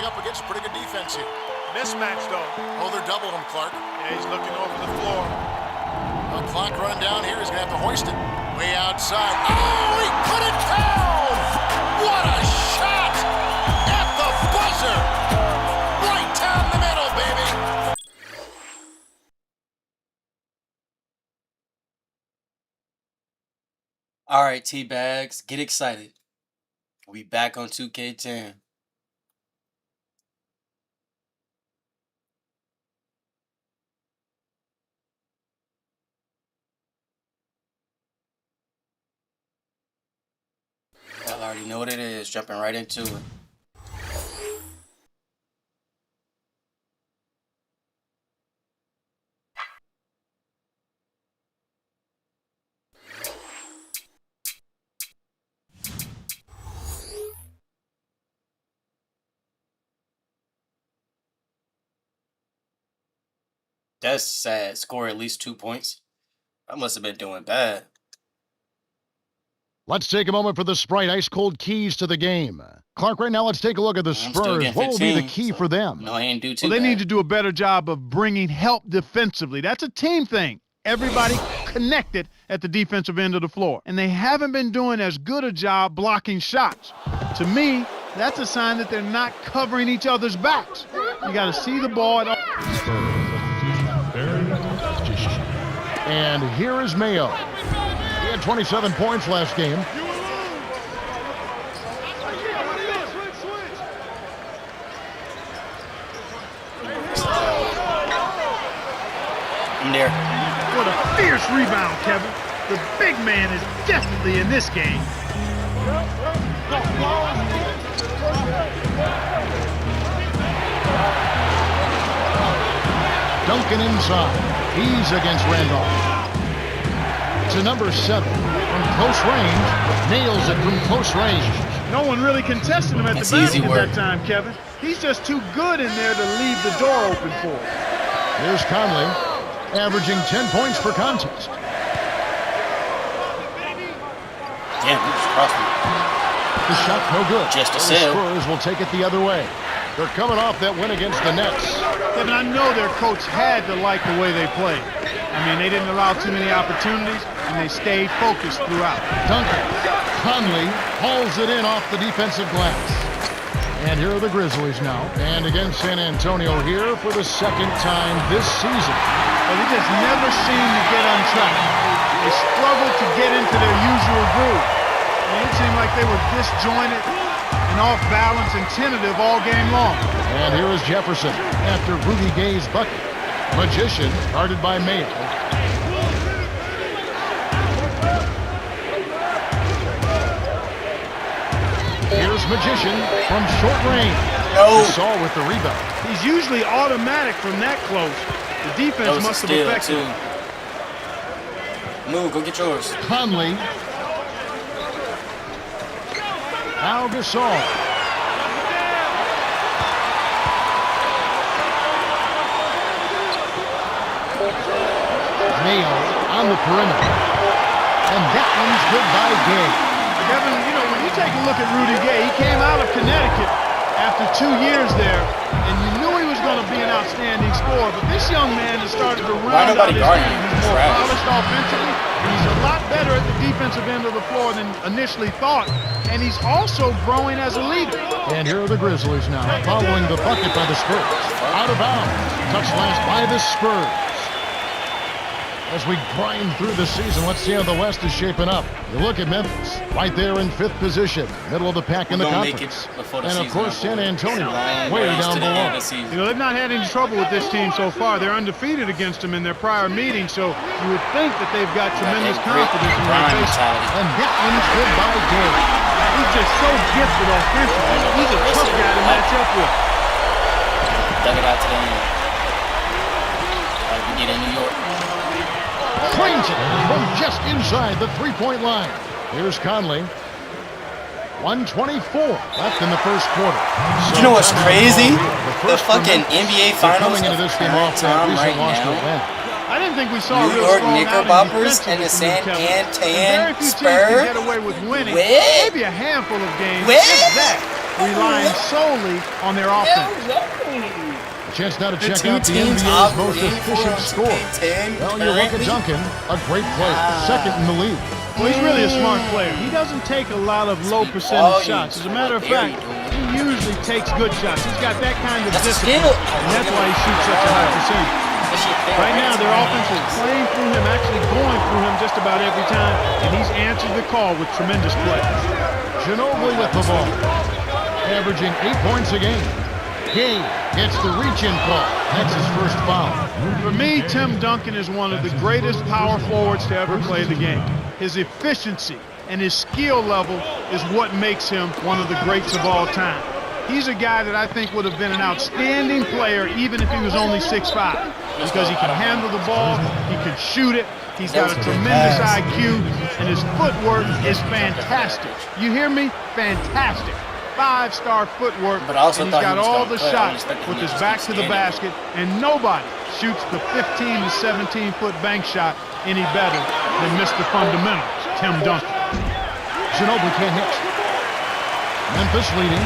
up against pretty good defense here. Mismatch, though. Oh, they're doubling him, Clark. Yeah, he's looking over the floor. The clock running down here. He's going to have to hoist it. Way outside. Oh, he put it down! What a shot! At the buzzer! Right down the middle, baby! All right, T-Bags, get excited. We back on 2K10. Y'all already know what it is. Jumping right into it. That's sad. Score at least 2 points. I must have been doing bad. Let's take a moment for the Sprite ice-cold keys to the game. Clark, right now let's take a look at the I'm still Spurs. getting What will be the 15, key so for them? No, I ain't do too Well, they bad. need to do a better job of bringing help defensively. That's a team thing. Everybody connected at the defensive end of the floor. And they haven't been doing as good a job blocking shots. To me, that's a sign that they're not covering each other's backs. You got to see the ball at all. And here is Mayo. He had 27 points last game. I'm there. What a fierce rebound, Kevin. The big man is definitely in this game. Duncan inside. He's against Randolph. To number 7. From close range. Nails it from close range. No one really contested him at That's the basket easy work. that time, Kevin. He's just too good in there to leave the door open for him. Here's Conley, averaging 10 points per contest. Damn, he just crossed me. The shot no good. Just a The save. Spurs will take it the other way. They're coming off that win against the Nets. Kevin, I know their coach had to like the way they played. I mean, they didn't allow too many opportunities, and they stayed focused throughout. Duncan. Conley hauls it in off the defensive glass. And here are the Grizzlies now. And against San Antonio here for the second time this season. But they just never seem to get on track. They struggle to get into their usual groove. I mean, it seemed like they were disjointed and off balance and tentative all game long. And here is Jefferson after Rudy Gay's bucket. Magician guarded by Mayo. Here's Magician from short range. No. Saw with the rebound. He's usually automatic from that close. The That defense was a must have steal, affected too. him. Move, go get yours. Conley. Now Gasol. Mayo on the perimeter. And that one's good by Gay. Kevin, you know, when you take a look at Rudy Gay, he came out of Connecticut after 2 years there, and you knew he was going to be an outstanding scorer, but this young man has started to round out nobody his guarding game. him? He's more Trash. polished offensively, and he's a lot better at the defensive end of the floor than initially thought, and he's also growing as a leader. And here are the Grizzlies now, following the bucket by the Spurs. Out of bounds. Touch last by the Spurs. As we grind through the season, let's see how the West is shaping up. You look at Memphis, right there in 5th position, middle of the pack in the We're gonna make it conference. before the And of season course, San over. Antonio, Long way ways down to the end below. of the season. You know, they've not had any trouble with this team so far. They're undefeated against them in their prior meetings, so you would think that they've got tremendous That grit confidence in and their grind face. mentality. And that one's good by Gay. He's just so gifted offensively. He's a tough guy to match up with. Dug it out to the end. Like we did in New York. Cranes it from just inside the three-point line. Here's Conley. 1:24 left in the first quarter. You know what's crazy? The The first fucking for Memphis. NBA They're Finals coming into this game off that time recent right loss to now. Atlanta. I didn't think we saw a New real York strong outing Knickerbockers defensively and the from San them, Kevin. Antonio And very few teams Spurs. can get away with winning. What? Maybe a handful of games, What? if that, relying relying solely on their offense. A chance now to check two out the teams NBA's off most game efficient for scorer. 10 Well, you look at currently. Duncan, a great player, second in the league. Well, he's really a smart player. He doesn't take a lot of low percentage shots. As a matter of fact, he usually takes good shots. He's got that kind of That's a discipline, steal. and that's why he shoots such a high percentage. Right now, their offense is playing through him, actually going through him just about every time, and he's answered the call with tremendous play. Ginobili with the ball, averaging 8 points a game. Gay gets the reach-in call. That's his first foul. For me, Tim Duncan is one of the greatest power forwards to ever play the game. His efficiency and his skill level is what makes him one of the greats of all time. He's a guy that I think would have been an outstanding player even if he was only 6'5", because he can handle the ball, he can shoot it, he's got a tremendous IQ, and his footwork is fantastic. You hear me? Fantastic. 5-star footwork, But I also and he's thought got he was all gonna the play. I shots didn't expect him with to his just back keep to the standing. basket, and nobody shoots the 15 to 17-foot bank shot any better than Mr. Fundamentals, Tim Duncan. Ginobili can't hit. Memphis leading.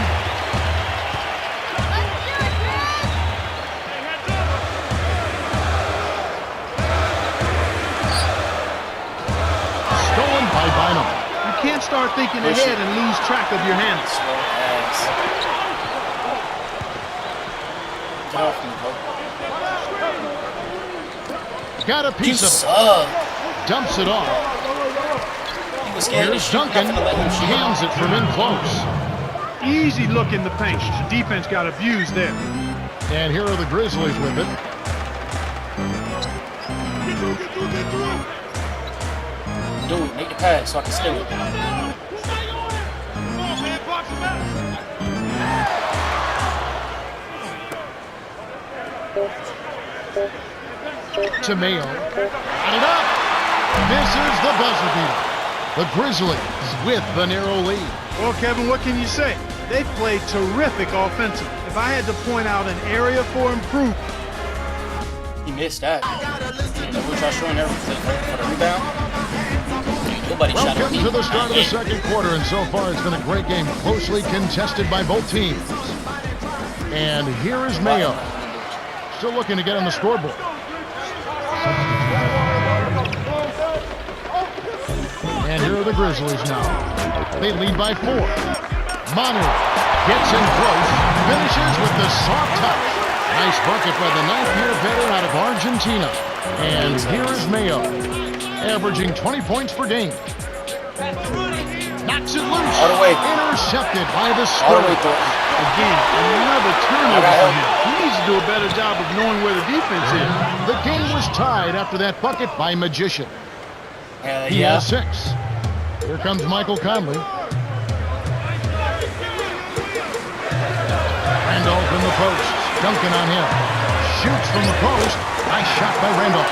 Stolen by Bynum. You can't start thinking ahead and lose track of your hands. Slow ass. Get off me, bro. Got a You piece of it. suck. Dumps it off. He was scared to Here's shoot. Duncan. Nothing to let him shoot. Hands it from in close. Easy look in the paint. The defense got abused there. And here are the Grizzlies with it. Do it. Make the pass so I can steal it. Mayo. Got it up. Misses the buzzer beater. The Grizzlies with the narrow lead. Well, Kevin, what can you say? They played terrific offensively. If I had to point out an area for improvement, He missed that. And then we're showing everything for the rebound. Nobody shot at Welcome me. to the start of the second quarter, and so far it's been a great game, closely contested by both teams. And here is Mayo, still looking to get on the scoreboard. And here are the Grizzlies now. They lead by 4. Manu gets in close, finishes with the soft touch. Nice bucket by the 9th-year veteran out of Argentina. And here is Mayo, averaging 20 points per game. Knocks it loose. All the way. Intercepted by the All the way Spurs. through. again, another turnover for him. He needs to do a better job of knowing where the defense is. The game was tied after that bucket by Magician. He Yeah. has 6. Here comes Michael Conley. Randolph in the post. Duncan on him. Shoots from the post. Nice shot by Randolph.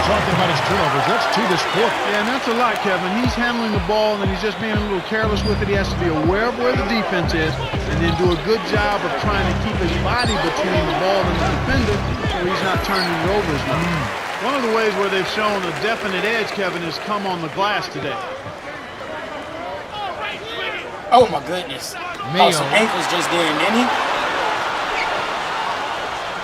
Talking about his turnovers. That's 2 this quarter. Yeah, and that's a lot, Kevin. He's handling the ball, and he's just being a little careless with it. He has to be aware of where the defense is, and then do a good job of trying to keep his body between the ball and the defender so he's not turning it over as much. One of the ways where they've shown a definite edge, Kevin, has come on the glass today. Oh my goodness. Mayo. Oh, some ankles just didn't, didn't he?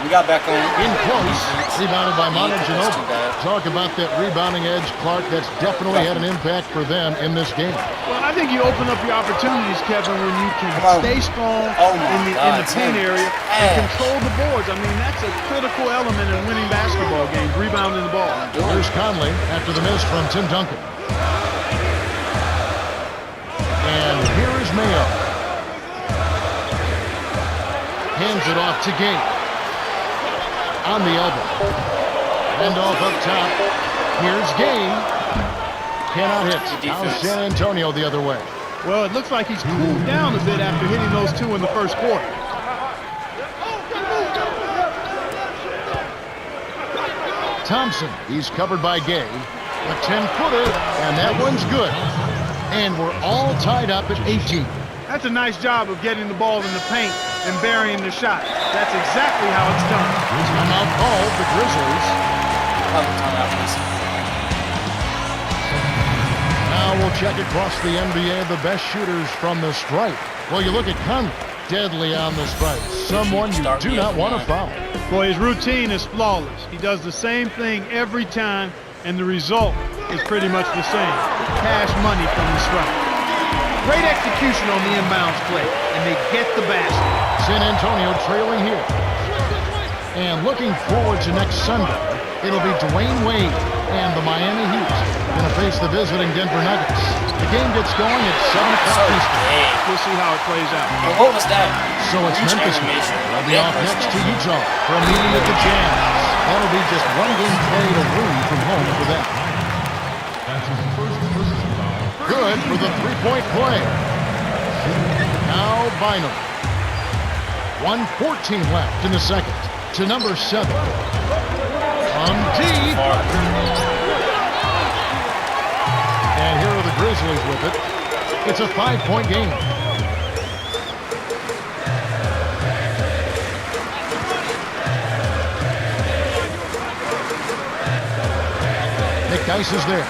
We got back on. In close. Rebounded by Manu That's too Ginobili. bad. Talk about that rebounding edge, Clark. That's definitely had an impact for them in this game. Well, I think you open up your opportunities, Kevin, when you can Come on. stay strong Oh my in the God, paint Tim. area and Ass. control the boards. I mean, that's a critical element in winning basketball games, rebounding the ball. Here's Conley after the miss from Tim Duncan. And here is Mayo. Hands it off to Gay. On the elbow. Randolph up top. Here's Gay. Cannot hit. Now defense. San Antonio the other way. Well, it looks like he's cooled down a bit after hitting those 2 in the first quarter. Thompson, he's covered by Gay. A 10-footer, and that one's good. And we're all tied up at 18. That's a nice job of getting the ball in the paint and burying the shot. That's exactly how it's done. Timeout called the Grizzlies. Now we'll check across the NBA the best shooters from the stripe. Well, you look at Conley, deadly on the strike. Someone you do not want to foul. Boy, his routine is flawless. He does the same thing every time, and the result is pretty much the same. Cash money from the strike. Great execution on the inbounds play, and they get the basket. San Antonio trailing here. And looking forward to next Sunday, it'll be Dwayne Wade and the Miami Heat going to face the visiting Denver Nuggets. The game gets going at 7 o'clock Eastern. We'll see how it plays out. And what was that? So it's Huge Memphis. animation. They'll be off next to Utah for a meeting with the Jazz. That'll be just one game played away from home for them. Good for the three-point play. Now Bynum. 1:14 left in the second. To number 7. From deep. And here are the Grizzlies with it. It's a 5-point game. Nick Dice is there.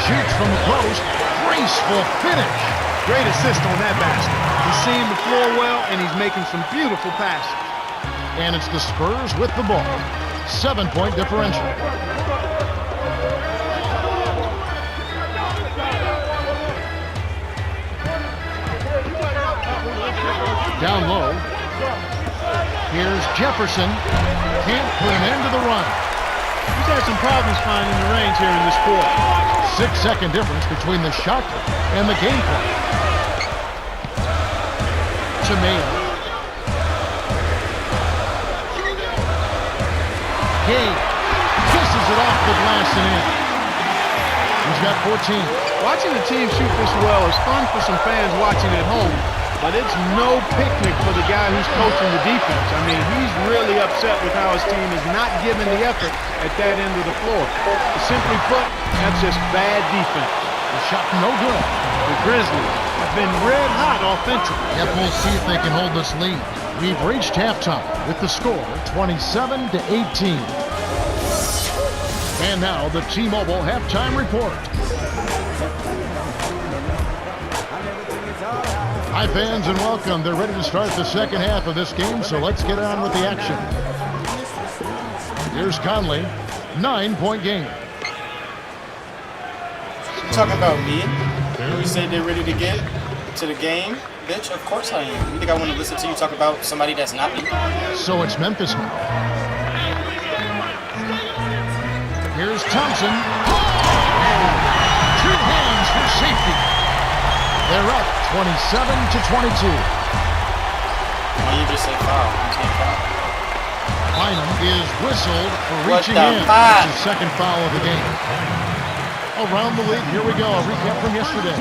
Shoots from close. Graceful finish. Great assist on that basket. He's seeing the floor well, and he's making some beautiful passes. And it's the Spurs with the ball. 7-point differential. Down low. Here's Jefferson. Can't put an end to the run. He's had some problems finding the range here in this quarter. 6-second difference between the shot clock and the game clock. To Makin. Gay kisses it off the glass and in. He's got 14. Watching the team shoot this well is fun for some fans watching at home, but it's no picnic for the guy who's coaching the defense. I mean, he's really upset with how his team is not giving the effort at that end of the floor. Simply put, that's just bad defense. The shot no good. The Grizzlies have been red hot offensively. Yep, we'll see if they can hold this lead. We've reached halftime with the score 27-18. And now the T-Mobile halftime report. Hi fans and welcome. They're ready to start the second half of this game, so let's get on with the action. Here's Conley, 9-point game. You talking about me? You said they're ready to get to the game? Bitch, of course I am. You think I want to listen to you talk about somebody that's not me? So it's Memphis now. Here's Thompson. Two hands for safety. They're up 27-22. Why you just say foul? You can't foul. Bynum is whistled for What reaching the in. fuck? It's his second foul of the game. Around the league, here we go. A recap from yesterday.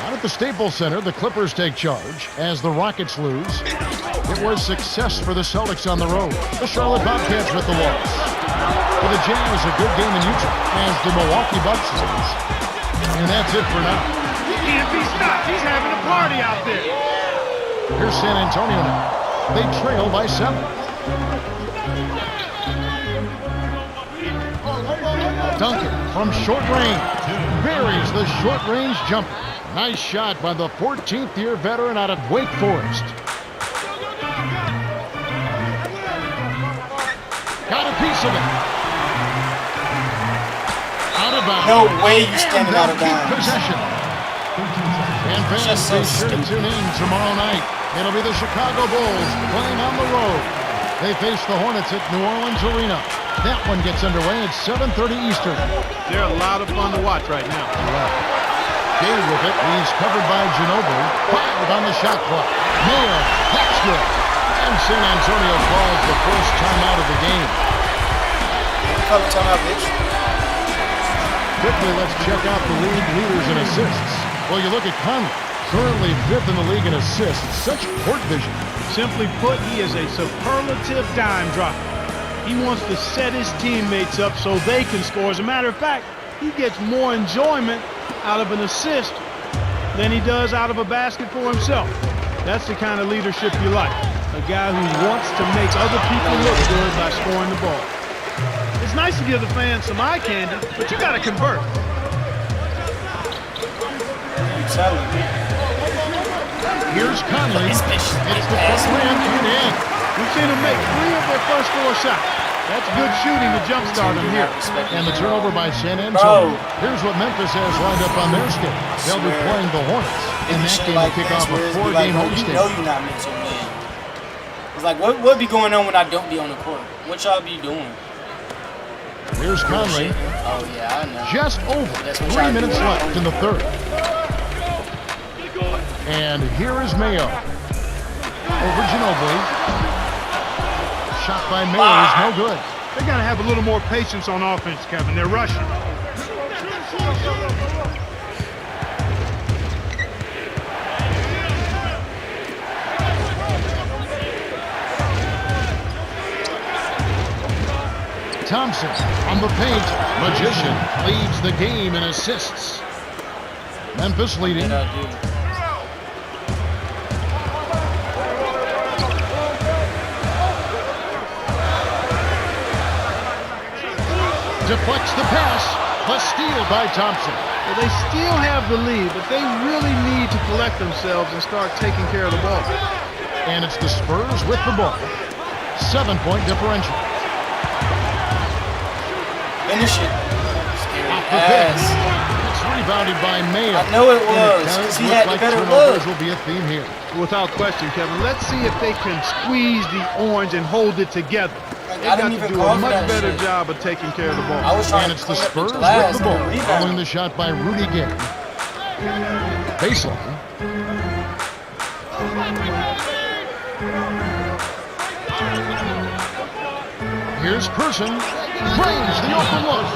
Out at the Staples Center, the Clippers take charge as the Rockets lose. It was success for the Celtics on the road. The Charlotte Bobcats with the loss. For the Jazz, a good game in Utah as the Milwaukee Bucks lose. And that's it for now. He can't be stopped. He's having a party out there. Here's San Antonio now. They trail by 7. Duncan from short range buries the short-range jumper. Nice shot by the 14th-year veteran out of Wake Forest. Got a piece of it. Out of bounds. No way you standing out of Keep bounds. possession. And fans, Just so be sure to stupid. tune in tomorrow night. It'll be the Chicago Bulls playing on the road. They face the Hornets at New Orleans Arena. That one gets underway at 7:30 Eastern. They're a lot of fun to watch right now. Gay with it. He's covered by Ginobili. 5 on the shot clock. Mayer. That's good. And San Antonio calls the first timeout of the game. Call the timeout, bitch. Quickly, let's check out the league leaders in assists. Well, you look at Conley. Currently 5th in the league in assists. Such court vision. Simply put, he is a superlative dime dropper. He wants to set his teammates up so they can score. As a matter of fact, he gets more enjoyment out of an assist than he does out of a basket for himself. That's the kind of leadership you like. A guy who wants to make other people look good by scoring the ball. It's nice to give the fans some eye candy, but you got to convert. You telling me. Here's Conley. It's It's the pass. front rim and in. We've seen them make 3 of their first 4 shots. That's good shooting to jumpstart them here. And the turnover by San Antonio. Here's what Memphis has lined up on their schedule. They'll be playing the Hornets. And that game will kick off a 4-game homestand. You know you're not meant to win. It's like, what be going on when I don't be on the court? What y'all be doing? Here's Conley. Oh, yeah, I know. Just over 3 minutes left in the third. And here is Mayo. Over Ginobili. Shot by Mayo is no good. They got to have a little more patience on offense, Kevin. They're rushing. Thompson on the paint. Magician leads the game in assists. Memphis leading. Deflects the pass. A steal by Thompson. Well, they still have the lead, but they really need to collect themselves and start taking care of the ball. And it's the Spurs with the ball. 7-point differential. Finish it. Off the pass. It's rebounded by Mayo. I know it was, because he had the better look. Will be a theme here. Without question, Kevin. Let's see if they can squeeze the orange and hold it together. They got to do a much better job of taking care of the ball. I was trying And to it's the clean up Spurs the with glass the ball. and rebound. Following the shot by Rudy Gay. Baseline. Here's Person. Drains the open look.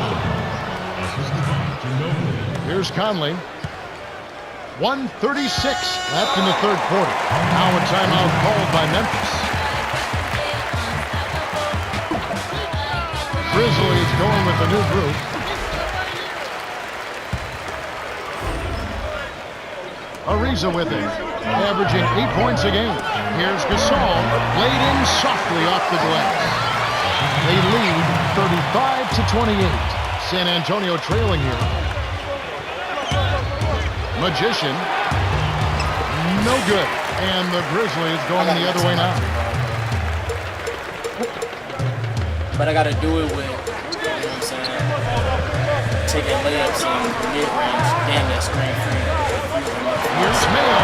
Here's Conley. 1:36 left in the third quarter. Now a timeout called by Memphis. Grizzlies going with a new group. Ariza with it, averaging 8 points a game. Here's Gasol, laid in softly off the glass. They lead 35-28. San Antonio trailing here. Magician, no good. And the Grizzlies going the other way now. But I got to do it with, you know what I'm saying, taking layups in mid-range, damn that screen free. Here's Mayo.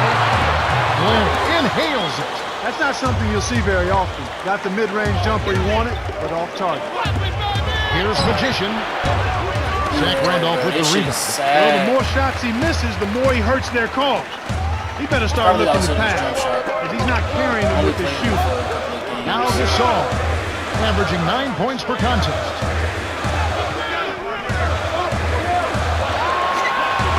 Glenn inhales it. That's not something you'll see very often. Got the mid-range jumper you wanted, but off target. Here's Magician. Zach Randolph with the rebound. Well, the more shots he misses, the more he hurts their cause. He better start looking to pass, because he's not carrying them with his shoe. Now Gasol, averaging 9 points per contest.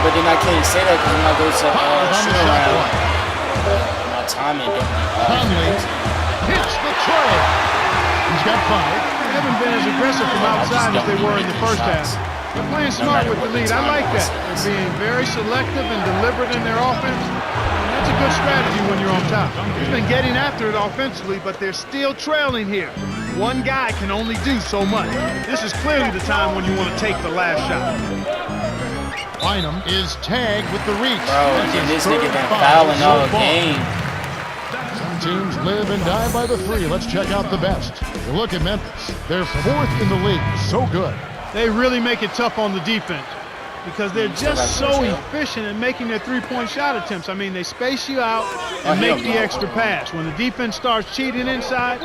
But then I can't say that because when I go to On the shoot shot around, clock. my timing don't be Conley hits the tray. He's got 5. They haven't been as aggressive from outside as they were in the first half. They're playing smart with the lead. I like that. They're being very selective and deliberate in their offense. And that's a good strategy when you're on top. He's been getting after it offensively, but they're still trailing here. One guy can only do so much. This is clearly the time when you want to take the last shot. Bynum is tagged with the reach. Bro, and this nigga been fouling all game. Some teams live and die by the 3. Let's check out the best. You look at Memphis. They're 4th in the league. So good. They really make it tough on the defense because they're just so efficient in making their three-point shot attempts. I mean, they space you out and make the extra pass. When the defense starts cheating inside,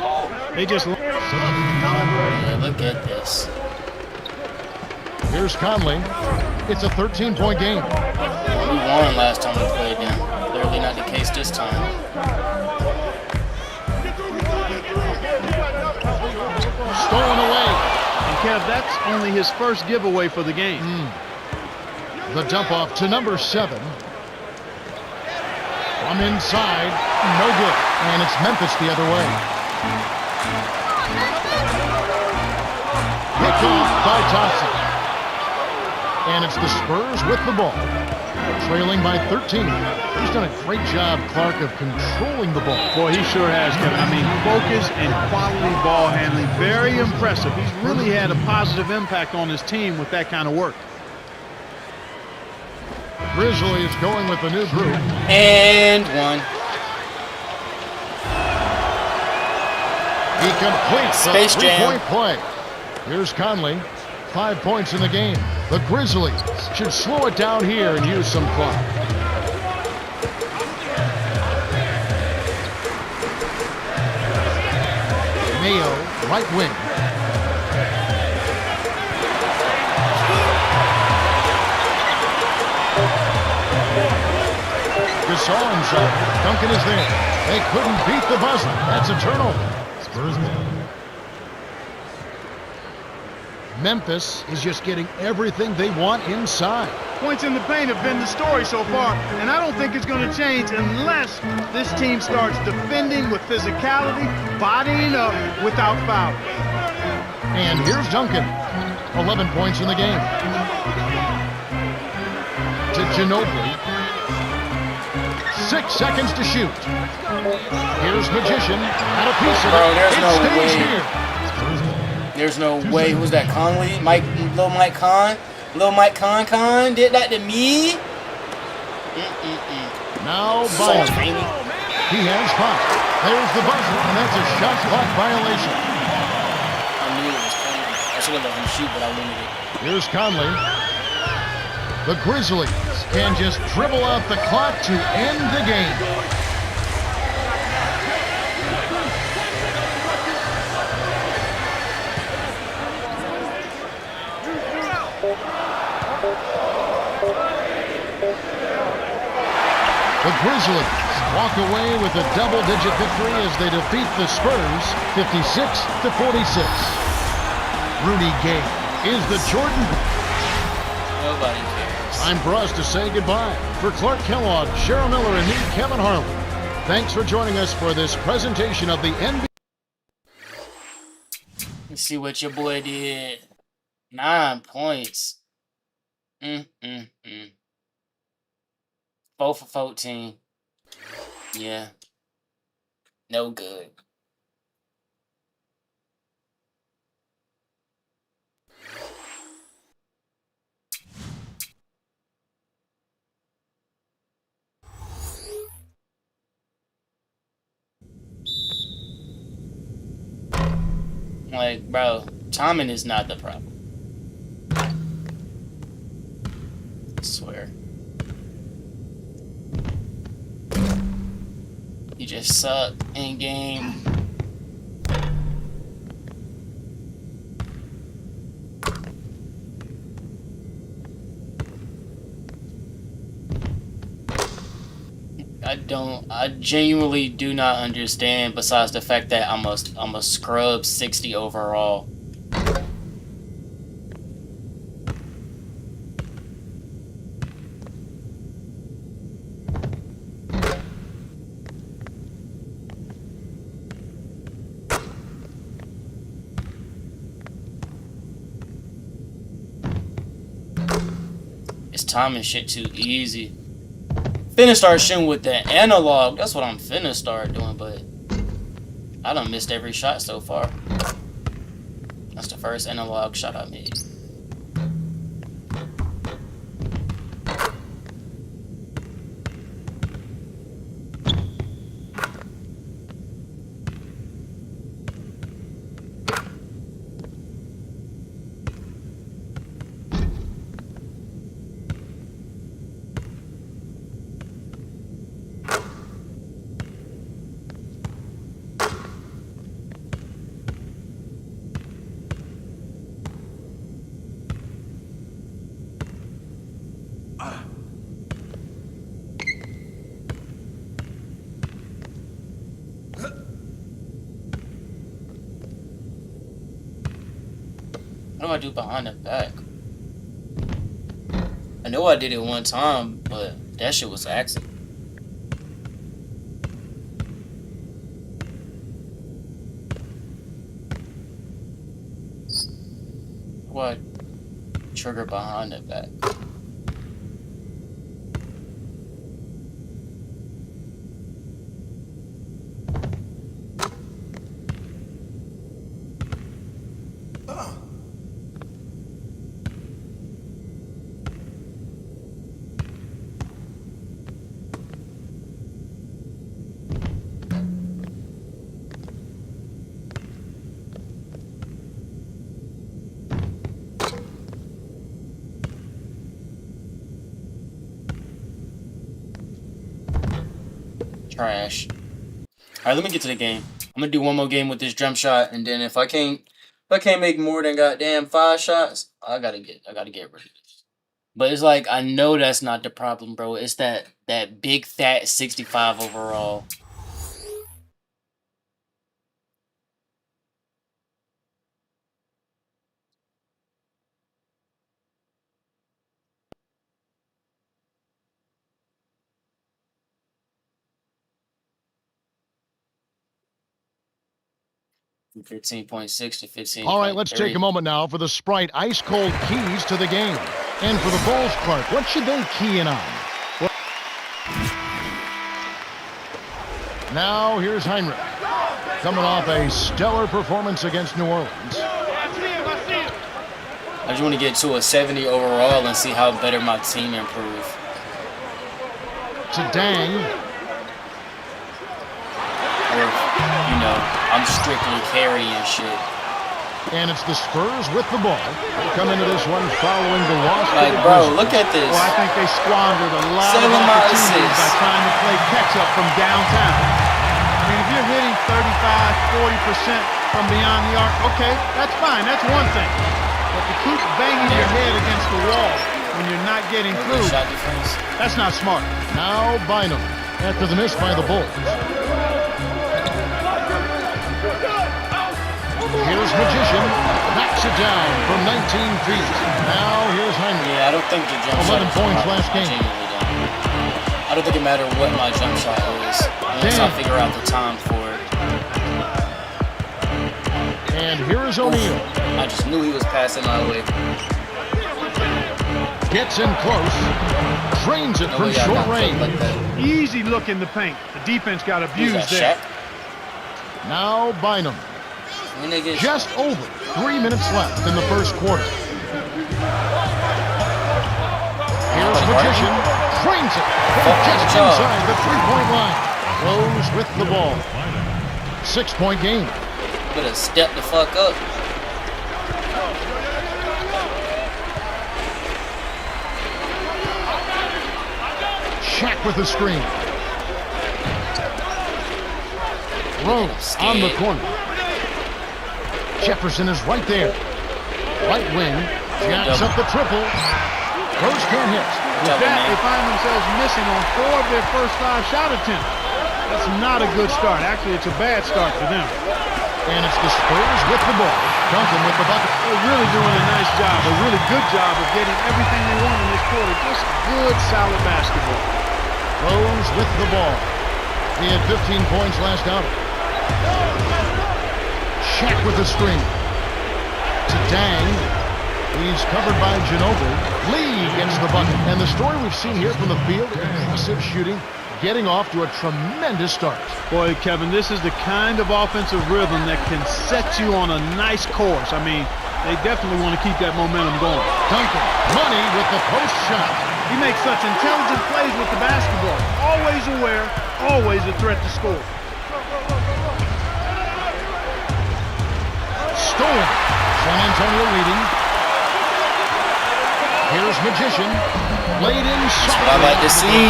they just... Yeah, look at this. Here's Conley. It's a 13-point game. We won last time we played them. Clearly not the case this time. Stolen away. And Kev, that's only his first giveaway for the game. The dump off to number 7. From inside, no good. And it's Memphis the other way. Picked off by Thompson. And it's the Spurs with the ball. Trailing by 13. He's done a great job, Clark, of controlling the ball. Boy, he sure has, Kevin. I mean, focus and quality ball handling. Very impressive. He's really had a positive impact on his team with that kind of work. Grizzlies going with the new group. And one. He completes the Space Jam. three-point play. Here's Conley. 5 points in the game. The Grizzlies should slow it down here and use some clock. Mayo, right wing. Gasol inside. Duncan is there. They couldn't beat the buzzer. That's a turnover. Spurs. Memphis is just getting everything they want inside. Points in the paint have been the story so far, and I don't think it's going to change unless this team starts defending with physicality, bodying up without foul. And here's Duncan. 11 points in the game. To Ginobili. 6 seconds to shoot. Here's Magician. At a piece of Bro, it. there's It no stays way. here. There's no way. Who's that? Conley? Lil Mike Con? Lil Mike Con did that to me? Now Sauce, Bynum. baby. He has 5. There's the buzzer, and that's a shot clock violation. I knew it was Conley. I should have let him shoot, but I wanted it. Here's Conley. The Grizzlies can just dribble out the clock to end the game. The Grizzlies walk away with a double-digit victory as they defeat the Spurs 56-46. Rudy Gay is the Jordan. Nobody cares. Time for us to say goodbye. For Clark Kellogg, Cheryl Miller, and me, Kevin Harlan. Thanks for joining us for this presentation of the NBA. Let's see what your boy did. 9 points. 4 for 14. Yeah. No good. Like, bro, timing is not the problem. I swear. You just suck in game. I genuinely do not understand, besides the fact that I'm a scrub 60 overall. It's timing shit too easy. Finna start shooting with the analog. That's what I'm finna start doing, but I done missed every shot so far. That's the first analog shot I made. What do I do behind the back? I know I did it one time, but that shit was an accident. What? Trigger behind the back. trash. All right, let me get to the game. I'm gonna do one more game with this jump shot, and then if I can't make more than goddamn 5 shots, I gotta get rid of this. But it's like I know that's not the problem, bro. It's that big fat 65 overall. From 15.6 to 15. All right, let's take a moment now for the Sprite ice-cold keys to the game. And for the Bulls, Clark, what should they key in on? Now, here's Heinrich, coming off a stellar performance against New Orleans. I just want to get to a 70 overall and see how better my team improve. To Dang. Or, you know, I'm strictly carrying shit. And it's the Spurs with the ball. Come into this one following the loss. Like, bro, look at this. Well, I think they squandered a lot 7 of opportunities assists by trying to play catch-up from downtown. I mean, if you're hitting 35, 40% from beyond the arc, okay, that's fine. That's one thing. But to keep banging your head against the wall when you're not getting through, Shot defense. that's not smart. Now Bynum after the miss by the Bulls. Here's Magician, knocks it down from 19 feet. Now here's Heinrich. Yeah, I don't think the jump 11 shot points is last I game. genuinely don't. I don't think it matters what my jump shot is unless I figure out the time for it. And here is O'Neal. I just knew he was passing my way. Gets in close. Drains it from Nobody got short knocked up range. like that. Easy look in the paint. The defense got Who's abused that, there. Shaq? Now Bynum. When they get Just over 3 minutes left in the first quarter. Here's Magician. Drains it from just inside the three-point line. Rose with the ball. 6-point game. better step the fuck up. Shaq with the screen. Rose on the corner. Jefferson is right there. Right wing. Jacks up the triple. Rose can't hit. With that, they find themselves missing on 4 of their first 5 shot attempts. That's not a good start. Actually, it's a bad start for them. And it's the Spurs with the ball. Duncan with the bucket. They're really doing a nice job, a really good job of getting everything they want in this quarter. Just good, solid basketball. Rose with the ball. He had 15 points last outing. Shaq with the screen. To Dang. He's covered by Ginobili. Lee gets the bucket. And the story we've seen here from the field, impressive shooting, getting off to a tremendous start. Boy, Kevin, this is the kind of offensive rhythm that can set you on a nice course. I mean, they definitely want to keep that momentum going. Duncan, money with the post shot. He makes such intelligent plays with the basketball. Always aware, always a threat to score. Stolen. San Antonio leading. Here's Magician. Laid in softly. What I like to see.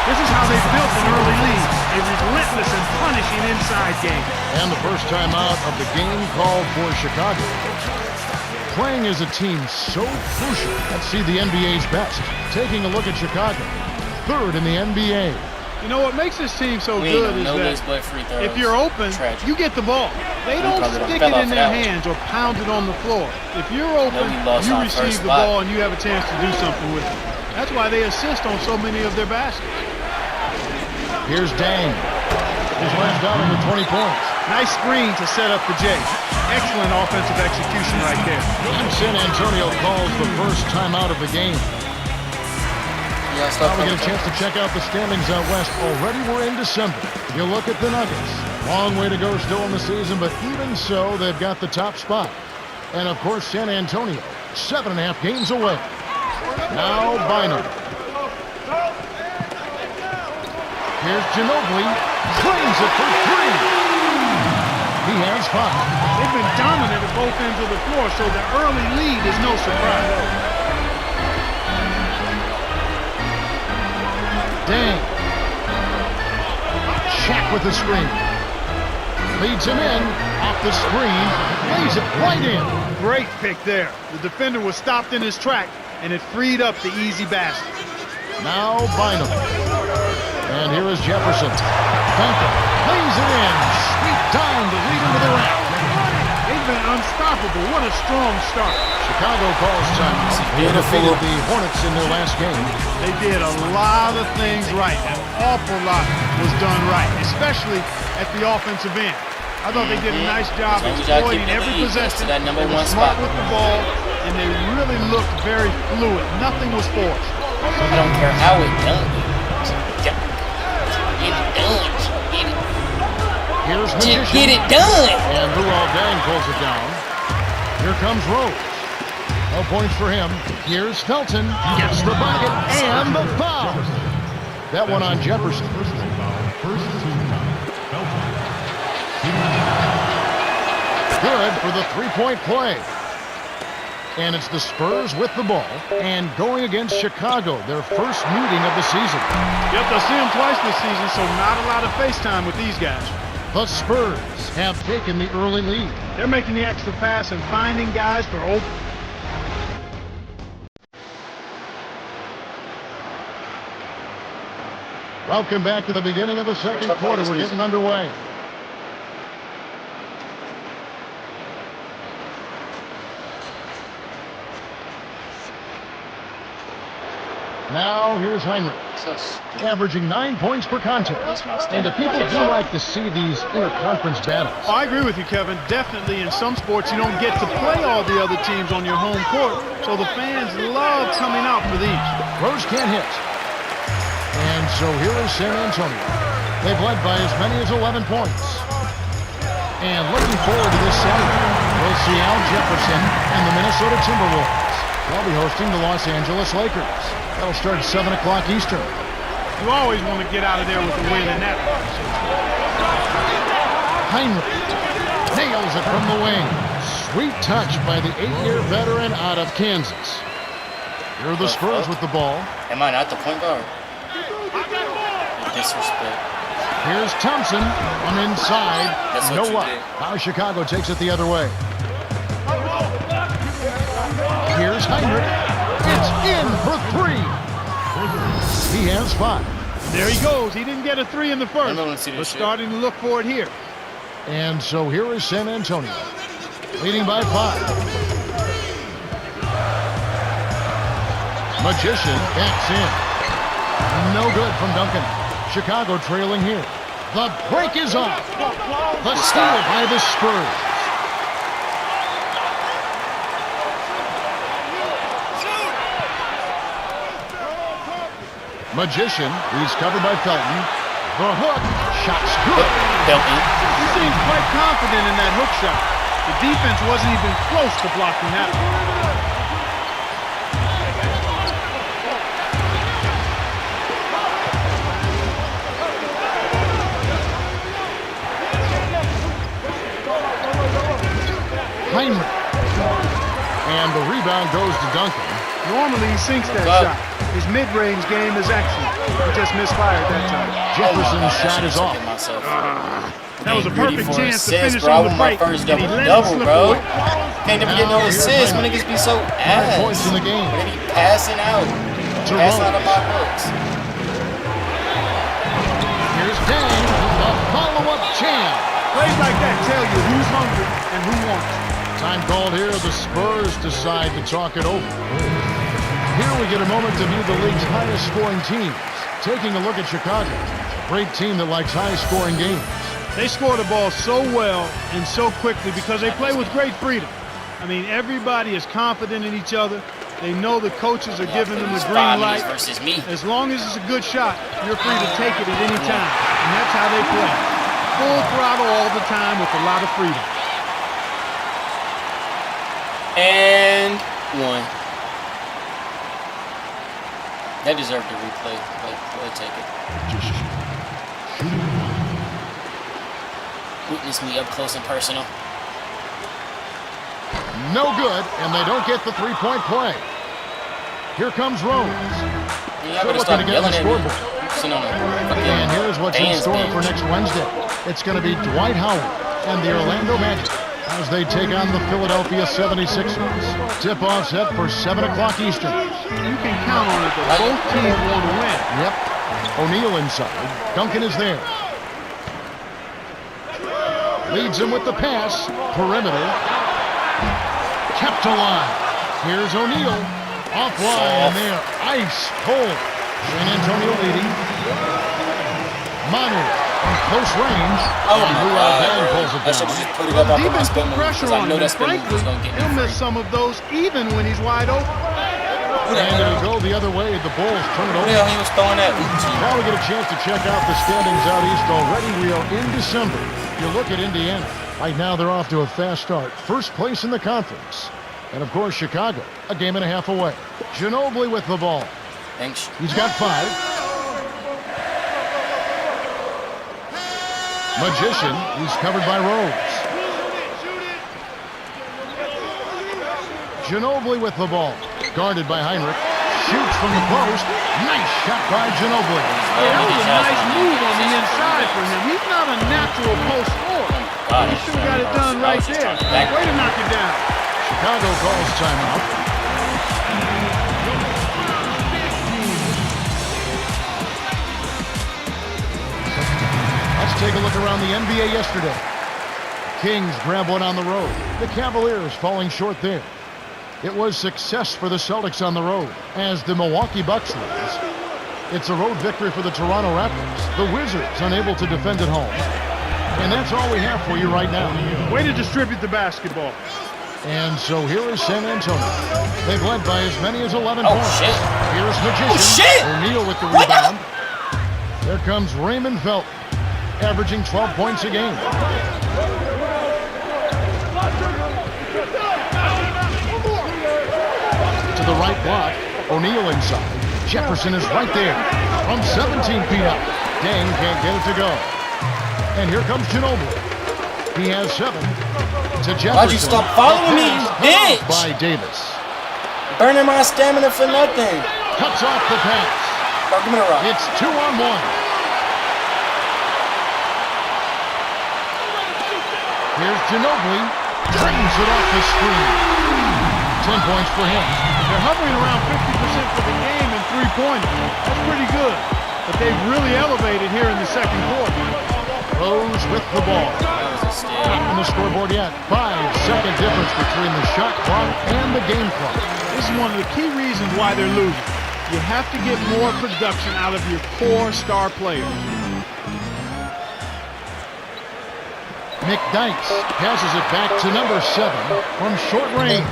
This is how they built an early lead. A relentless and punishing inside game. And the first time out of the game called for Chicago. Playing as a team so crucial. Let's see the NBA's best. Taking a look at Chicago. 3rd in the NBA. You know what makes this team so We good ain't is no that list but free throws. if you're open, Tragic. you get the ball. They don't probably stick fell it off in for their that one. hands or pound it on the floor. If you're open, we lost you our receive first the spot. ball and you have a chance to do something with it. That's why they assist on so many of their baskets. Here's Dang. His last outing with 20 points. Nice screen to set up the J. Excellent offensive execution right there. And San Antonio calls the first time out of the game. Yeah, Now we get a chance to check out the standings out west. Already we're in December. You look at the Nuggets. Long way to go still in the season, but even so, they've got the top spot. And of course, San Antonio, 7.5 games away. Now Bynum. Here's Ginobili. Claims it for 3. He has 5. They've been dominant at both ends of the floor, so the early lead is no surprise. Dang. Shaq with the screen. Leads him in, off the screen, lays it right in. Great pick there. The defender was stopped in his track, and it freed up the easy basket. Now Bynum. And here is Jefferson. Duncan lays it in. Sweet time to lead him to the rack. They've been unstoppable. What a strong start. Chicago calls time. They defeated the Hornets in their last game. They did a lot of things right. An awful lot was done right, especially at the offensive end. I thought they did a nice job exploiting every possession. That number They were one smart spot. with the ball, and they really looked very fluid. Nothing was forced. I don't care how it done. Get it done. Get it. Here's Just Magician. get it done. And Luol Deng pulls it down. Here comes Rose. No points for him. Here's Felton. Gets the bucket and the foul. That one on Jefferson. Good for the three-point play. And it's the Spurs with the ball and going against Chicago, their first meeting of the season. Yep, they'll see them twice this season, so not a lot of face time with these guys. The Spurs have taken the early lead. They're making the extra pass and finding guys for open. Welcome back to the beginning of the second quarter. We're getting underway. Now, here's Heinrich, averaging 9 points per contest. And the people do like to see these interconference battles. Oh, I agree with you, Kevin. Definitely in some sports you don't get to play all the other teams on your home court, so the fans love coming out for these. Rose can't hit. And so here is San Antonio. They've led by as many as 11 points. And looking forward to this Saturday, we'll see Al Jefferson and the Minnesota Timberwolves. They'll be hosting the Los Angeles Lakers. That'll start at 7 o'clock Eastern. You always want to get out of there with a win in that one. Heinrich nails it from the wing. Sweet touch by the 8-year veteran out of Kansas. Here are the Spurs with the ball. Am I not the point guard? Disrespect. Here's Thompson on inside. That's You what know you what? did. Now Chicago takes it the other way. Here's Heinrich. It's in for 3. He has 5. There he goes. He didn't get a 3 in the first, I wanna see this but shit. starting to look for it here. And so here is San Antonio, leading by 5. Magician backs in. No good from Duncan. Chicago trailing here. The break is off. The steal by the Spurs. Magician, he's covered by Felton. The hook, shot's good. Felton. He seems quite confident in that hook shot. The defense wasn't even close to blocking that one. Heinrich. And the rebound goes to Duncan. Normally he sinks that Wow. shot. His mid-range game is excellent. He just misfired that time. Jefferson's shot is off. That was a perfect chance to finish bro. I on the want my break, first and he let it double-double, slip bro. away. Can't never get no assists. My niggas be so 5 points ass. in the game. They be passing out. To Passing out of Rose. my hooks. Here's Deng, the follow-up jam. Plays like that tell you who's hungry and who wants. Time called here. The Spurs decide to talk it over. Here we get a moment to view the league's highest-scoring teams. Taking a look at Chicago, a great team that likes high-scoring games. They score the ball so well and so quickly because they play with great freedom. I mean, everybody is confident in each other. They know the coaches are giving them the green light. Versus me. As long as it's a good shot, you're free to take it at any time. And that's how they play. Full throttle all the time with a lot of freedom. And 1. That deserved a replay, but we'll take it. Witness me up close and personal. No good, and they don't get the three-point play. Here comes Rose. Y'all Still better looking stop to get yelling the at me. scoreboard. Sitting on a And here's what's in Fans store bench. for next Wednesday. It's going to be Dwight Howard and the Orlando Magic as they take on the Philadelphia 76ers. Tip-off set for 7 o'clock Eastern. You can count on it that both teams want to win. Yep. O'Neal inside. Duncan is there. Leads him with the pass. Perimeter. Kept alive. Here's O'Neal. Offline, and they're ice cold. San Antonio leading. Manu in close range. Oh my Lou God, Allen bro. pulls it I should down. have just put it up off of my Defense spin put move pressure because I on know him. that spin move Frankly, was going to get me he'll miss free. some of those even when he's wide open. And it'll go the other way. The Bulls turn it Who over. the hell he was throwing that loop to? Now we get a chance to check out the standings out east already. We are in December. You look at Indiana. Right now they're off to a fast start. First place in the conference. And of course Chicago, a game and a half away. Ginobili with the ball. Thanks. He's got 5. Magician, he's covered by Rose. Ginobili with the ball. Guarded by Heinrich. Shoots from the post. Nice shot by Ginobili. That was a nice move on the inside for him. He's not a natural post scorer. God, He should have got it done right there. Way to knock it down. Chicago calls timeout. Let's take a look around the NBA yesterday. Kings grab one on the road. The Cavaliers falling short there. It was success for the Celtics on the road as the Milwaukee Bucks lose. It's a road victory for the Toronto Raptors. The Wizards unable to defend at home. And that's all we have for you right now. Way to distribute the basketball. And so here is San Antonio. They've led by as many as 11 Oh, points. shit. Here's Magician. Oh, shit. O'Neal with the What the- rebound. There comes Raymond Felton, averaging 12 points a game. To the right block, O'Neal inside. Jefferson is right there from 17 feet out. Dang can't get it to go. And here comes Ginobili. He has 7 to Jefferson. Why'd you stop following me, you bitch? By Davis. Burning my stamina for nothing. Cuts off the pass. Bro, give me the rock. It's 2-on-1. Here's Ginobili. Drains it off the screen. 10 points for him. They're hovering around 50% for the game in three-pointers. That's pretty good. But they've really elevated here in the second quarter. Rose with the ball. That was a steal. Not on the scoreboard yet. 5-second difference between the shot clock and the game clock. This is one of the key reasons why they're losing. You have to get more production out of your core star players. McDykes passes it back to number 7 from short range.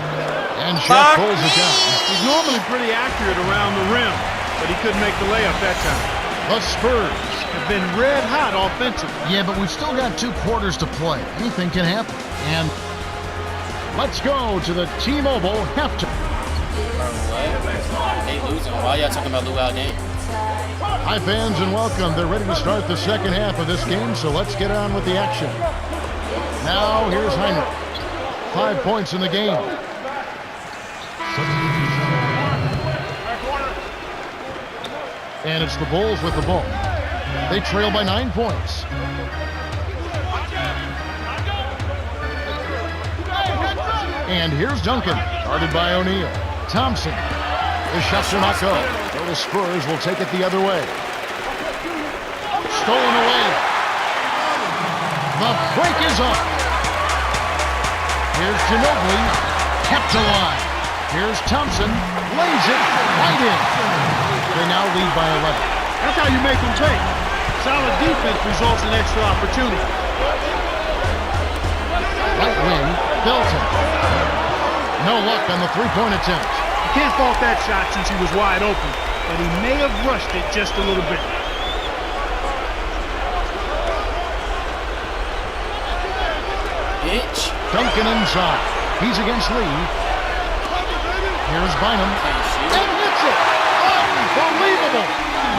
And Shaq pulls it down. He's normally pretty accurate around the rim, but he couldn't make the layup that time. The Spurs. Have been red hot offensively. Yeah, but we've still got 2 quarters to play. Anything can happen. And let's go to the T-Mobile halftime. Bro, what? They losing. Why y'all talking about Lou Dang? Hi, fans, and welcome. They're ready to start the second half of this game, so let's get on with the action. Now, here's Heinrich. 5 points in the game. And it's the Bulls with the ball. They trail by 9 points. And here's Duncan, guarded by O'Neal. Thompson. The shots will not go. So the Spurs will take it the other way. Stolen away. The break is up. Here's Ginobili, kept alive. Here's Thompson, lays it right in. They now lead by 11. That's how you make them take. Solid defense results in extra opportunity. Right wing, Felton. No luck on the three-point attempt. You can't fault that shot since he was wide open, but he may have rushed it just a little bit. Bitch. Duncan inside. He's against Lee. Here's Bynum. And hits it. Unbelievable.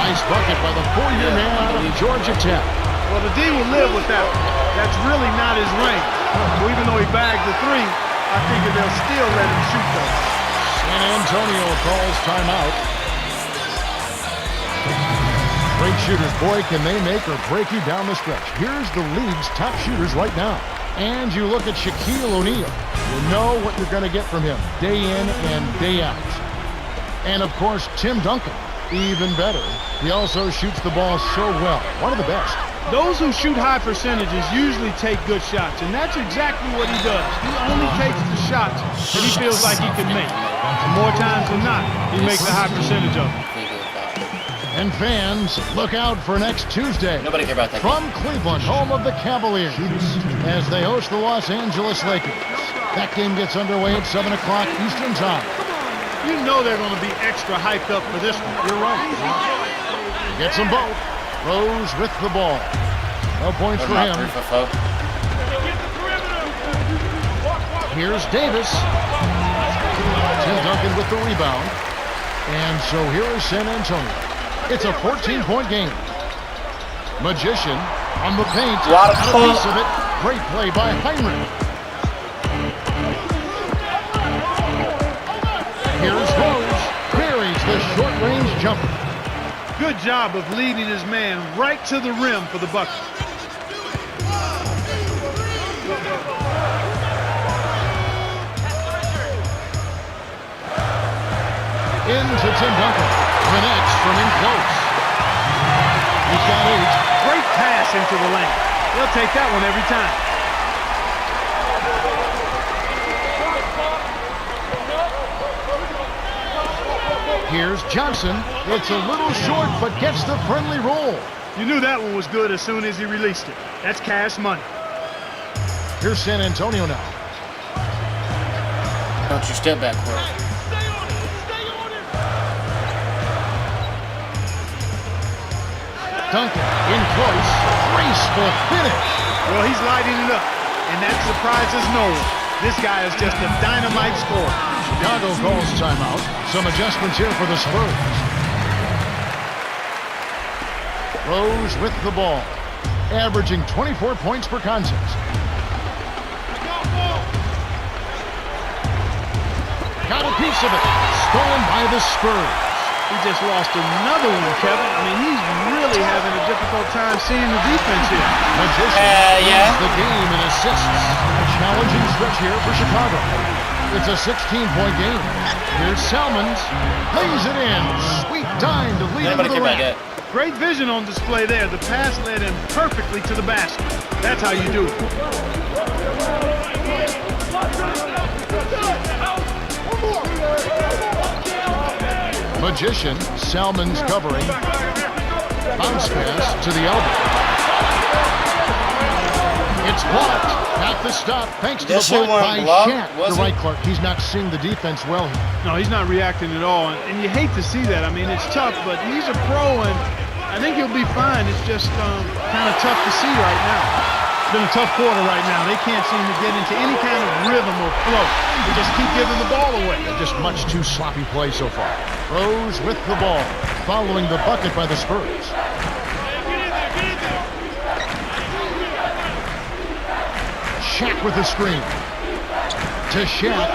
Nice bucket by the 4-year man out of Georgia Tech. Well, the D will live with that one. That's really not his range. So even though he bagged the 3, I figure they'll still let him shoot those. San Antonio calls timeout. Great shooters, boy, can they make or break you down the stretch. Here's the league's top shooters right now. And you look at Shaquille O'Neal. You know what you're going to get from him day in and day out. And, of course, Tim Duncan, even better. He also shoots the ball so well. One of the best. Those who shoot high percentages usually take good shots, and that's exactly what he does. He only takes the shots that he feels like he can make. And more times than not, he makes a high percentage of them. And fans, look out for next Tuesday. Nobody care about that. From Cleveland, home of the Cavaliers, as they host the Los Angeles Lakers. That game gets underway at 7 o'clock Eastern Time. You know they're going to be extra hyped up for this one. You're right. Gets them both. Rose with the ball. No points for him. Here's Davis. Tim Duncan with the rebound. And so here is San Antonio. It's a 14-point game. Magician on the paint. Got a piece of it. Great play by Heinrich. Here's Rose. Buries the short-range jumper. Good job of leading his man right to the rim for the bucket. Into Tim Duncan. Connects from in close. He's got 8. Great pass into the lane. They'll take that one every time. Here's Johnson. It's a little short, but gets the friendly roll. You knew that one was good as soon as he released it. That's cash money. Here's San Antonio now. Don't you step back, bro. Duncan in close. Graceful finish. Well, he's lighting it up, and that surprises no one. This guy is just a dynamite scorer. Chicago calls timeout. Some adjustments here for the Spurs. Rose with the ball, averaging 24 points per contest. Got a piece of it. Stolen by the Spurs. He just lost another one, Kevin. I mean, he's really having a difficult time seeing the defense here. Magician yeah. leads the game in assists. A challenging stretch here for Chicago. It's a 16-point game. Here's Salmons. Lays it in. Sweet dime to lead him to the rim. Great vision on display there. The pass led him perfectly to the basket. That's how you do it. Magician, Salmons covering. Bounce pass to the elbow. It's blocked. Got the stop thanks to the block by Shaq. You're right, Clark. He's not seeing the defense well here. No, he's not reacting at all. And you hate to see that. I mean, it's tough, but he's a pro, and I think he'll be fine. It's just kind of tough to see right now. It's been a tough quarter right now. They can't seem to get into any kind of rhythm or flow. They just keep giving the ball away. Just much too sloppy play so far. Rose with the ball, following the bucket by the Spurs. Shaq with the screen. To Shaq.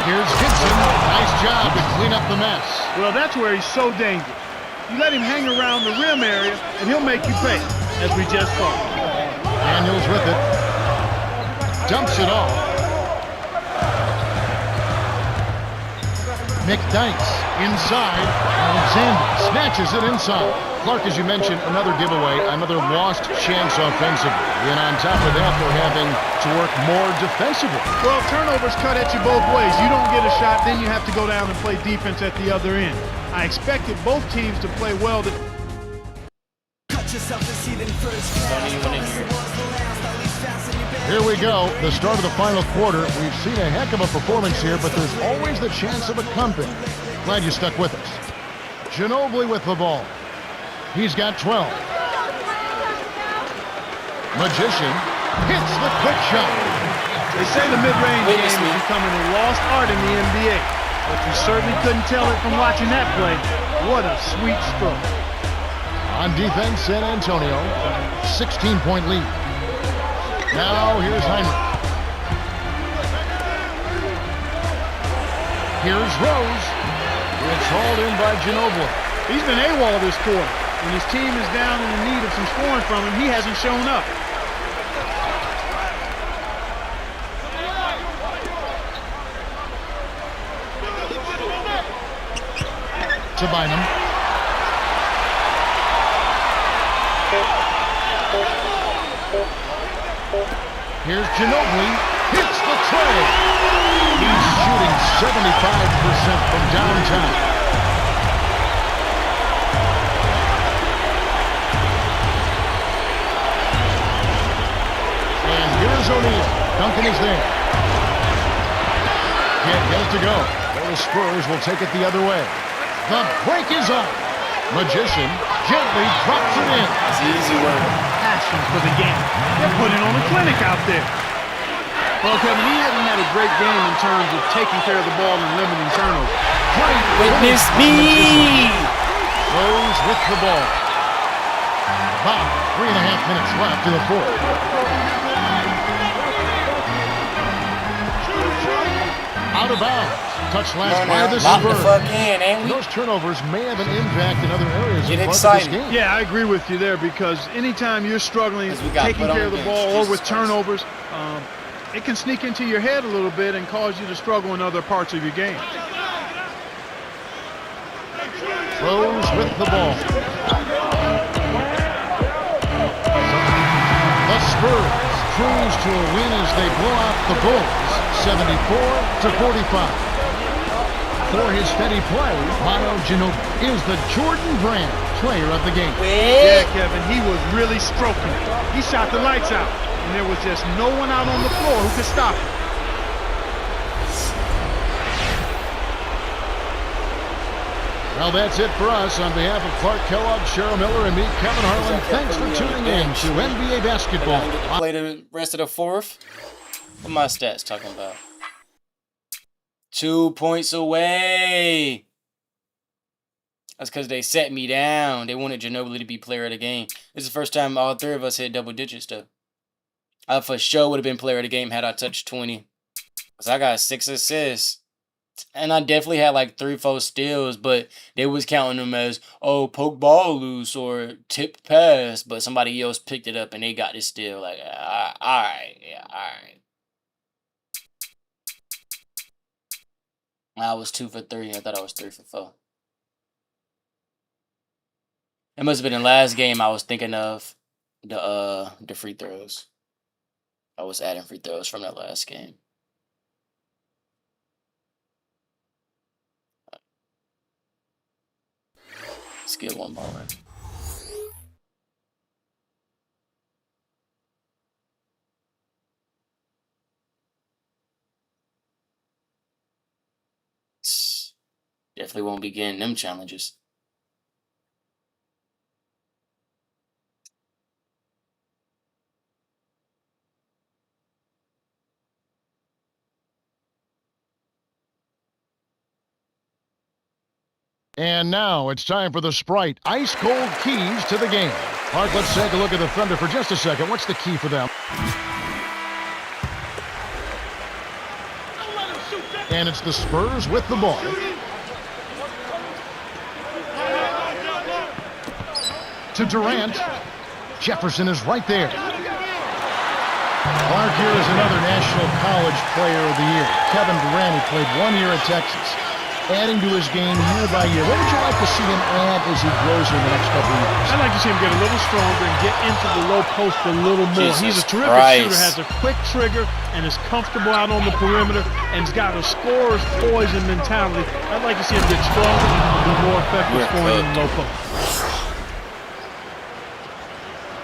Here's Gibson. Nice job to clean up the mess. Well, that's where he's so dangerous. You let him hang around the rim area, and he'll make you pay, as we just saw. Daniels with it. Dumps it off. McDykes inside. Alexander snatches it inside. Clark, as you mentioned, another giveaway, another lost chance offensively. And on top of that, they're having to work more defensively. Well, turnovers cut at you both ways. You don't get a shot, then you have to go down and play defense at the other end. I expected both teams to play well. Here we go, the start of the final quarter. We've seen a heck of a performance here, but there's always the chance of a comeback. Glad you stuck with us. Ginobili with the ball. He's got 12. Magician hits the quick shot. They say the mid-range game is becoming a lost art in the NBA, but you certainly couldn't tell it from watching that play. What a sweet stroke. On defense, San Antonio, 16-point lead. Now here's Heinrich. Here's Rose. It's hauled in by Ginobili. He's been AWOL this quarter. When his team is down and in need of some scoring from him, he hasn't shown up. To Bynum. Here's Ginobili. Hits the tray. He's shooting 75% from downtown. And here's O'Neal. Duncan is there. Can't get it to go. Well, the Spurs will take it the other way. The break is on. Magician gently drops it in. It's easy work. Passion for the game. They're putting on a clinic out there. Well, Kevin, he hasn't had a great game in terms of taking care of the ball and limiting turnovers. Great Witness me! Rose with the ball. About 3.5 minutes left in the fourth. Out of bounds. Touch last by the Lock the Spurs. fuck in, ain't we? Those turnovers may have an impact in other areas Get of this excited. game. Yeah, I agree with you there because anytime you're struggling 'Cause we got taking put on care of the the ball bench. or Jesus with Christ. turnovers, it can sneak into your head a little bit and cause you to struggle in other parts of your game. Rose with the ball. The Spurs cruise to a win as they blow out the Bulls, 74-45. For his steady play, Manu Ginobili is the Jordan Brand player of the game. Yeah, Kevin, he was really stroking it. He shot the lights out, and there was just no one out on the floor who could stop him. Well, that's it for us. On behalf of Clark Kellogg, Cheryl Miller, and me, Kevin Harlan, thanks for tuning in to NBA Basketball. I get to play the rest of the fourth. What my stats talking about? 2 points away. That's because they set me down. They wanted Ginobili to be player of the game. This is the first time all three of us hit double digits, though. I for sure would have been player of the game had I touched 20. Because I got 6 assists. And I definitely had like 3-4 steals, but they was counting them as, oh, poke ball loose or tipped pass. But somebody else picked it up and they got this steal. Like, all right, yeah, all right. I was 2 for 3. I thought I was 3 for 4. It must have been the last game I was thinking of the free throws. I was adding free throws from that last game. Let's get one more. Definitely won't be getting them challenges. And now it's time for the Sprite ice-cold keys to the game. Mark, let's take a look at the Thunder for just a second. What's the key for them? And it's the Spurs with the ball. To Durant. Jefferson is right there. Clark here is another National College Player of the Year. Kevin Durant, who played 1 year at Texas. Adding to his game year by year. What would you like to see him add as he grows in the next couple of years? I'd like to see him get a little stronger and get into the low post a little more. He's a terrific shooter, has a quick trigger, and is comfortable out on the perimeter, and he's got a scorer's poise and mentality. I'd like to see him get stronger and be more effective scoring in the low post.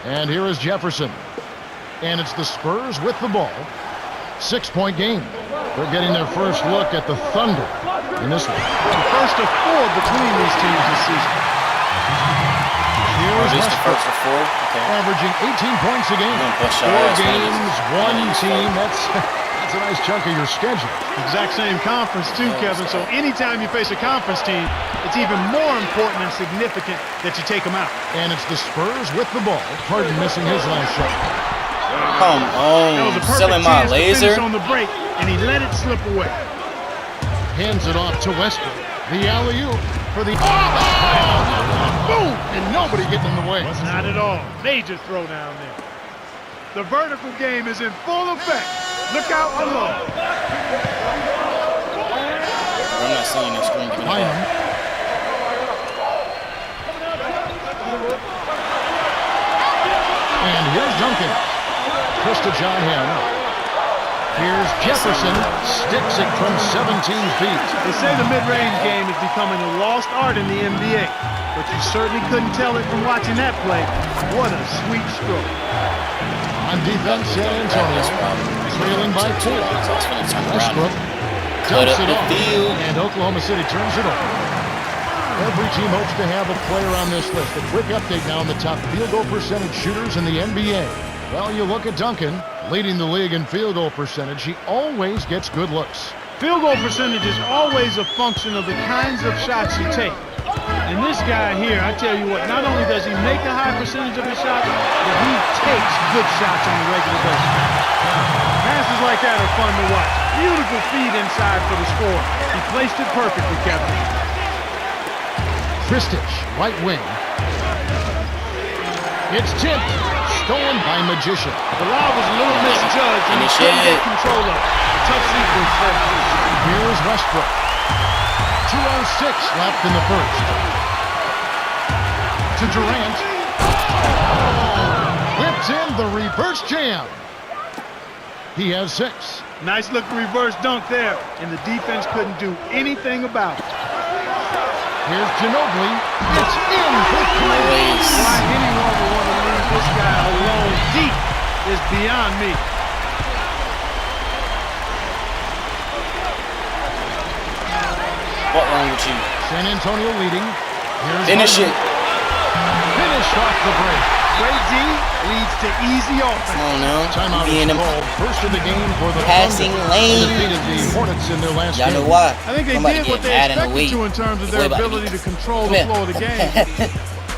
And here is Jefferson. And it's the Spurs with the ball. 6-point game. They're getting their first look at the Thunder in this one. The first of 4 between these teams this season. Here's Just the Westbrook, first of 4? Okay. averaging 18 points a game. Push 4 our ass, games, man. 1 team. That's a nice chunk of your schedule. Exact same conference too, Kevin. So anytime you face a conference team, it's even more important and significant that you take them out. And it's the Spurs with the ball. Harden missing his last shot. Come That was a on. perfect Selling my chance to laser. finish on the break, and he let it slip away. Hands it off to Westbrook. The alley-oop for the... Oh! Boom! And nobody getting in the way. Not at all. Major throw down there. The vertical game is in full effect. Look out below. I'm not seeing the screen. Give me the Bynum. ball. And here's Duncan. Chris to John Henn. Here's Jefferson. Sticks it from 17 feet. They say the mid-range game is becoming a lost art in the NBA, but you certainly couldn't tell it from watching that play. What a sweet stroke. On defense, San Antonio trailing by 2. Westbrook Cut dumps up it the off, field. and Oklahoma City turns it over. Every team hopes to have a player on this list. A quick update now on the top field goal percentage shooters in the NBA. Well, you look at Duncan, leading the league in field goal percentage. He always gets good looks. Field goal percentage is always a function of the kinds of shots you take. And this guy here, I tell you what, not only does he make a high percentage of his shots, but he takes good shots on a regular basis. Passes like that are fun to watch. Beautiful feed inside for the score. He placed it perfectly, Kevin. Kristich, right wing. It's tipped. Stolen by Magician. The lob was a little misjudged and he couldn't get control of it. A tough sequence for him. Here's Westbrook. 2:06 left in the first. To Durant. Whips in the reverse jam. He has 6. Nice looking reverse dunk there, and the defense couldn't do anything about it. Here's Ginobili. It's in for 3. Why anyone would want to leave this guy alone deep is beyond me. What wrong with you? San Antonio leading. Here's Finish Harden. it. Finished off the break. Great D leads to easy Come offense. on now. Timeout Be in is them called. First of the game for the passing Thunder. lane. Defeated the Hornets in their last Y'all game. know why? I think they I'm about did to what get they mad in the expected week. to in terms of It's their way about to ability be- to control Come the here. flow of the game.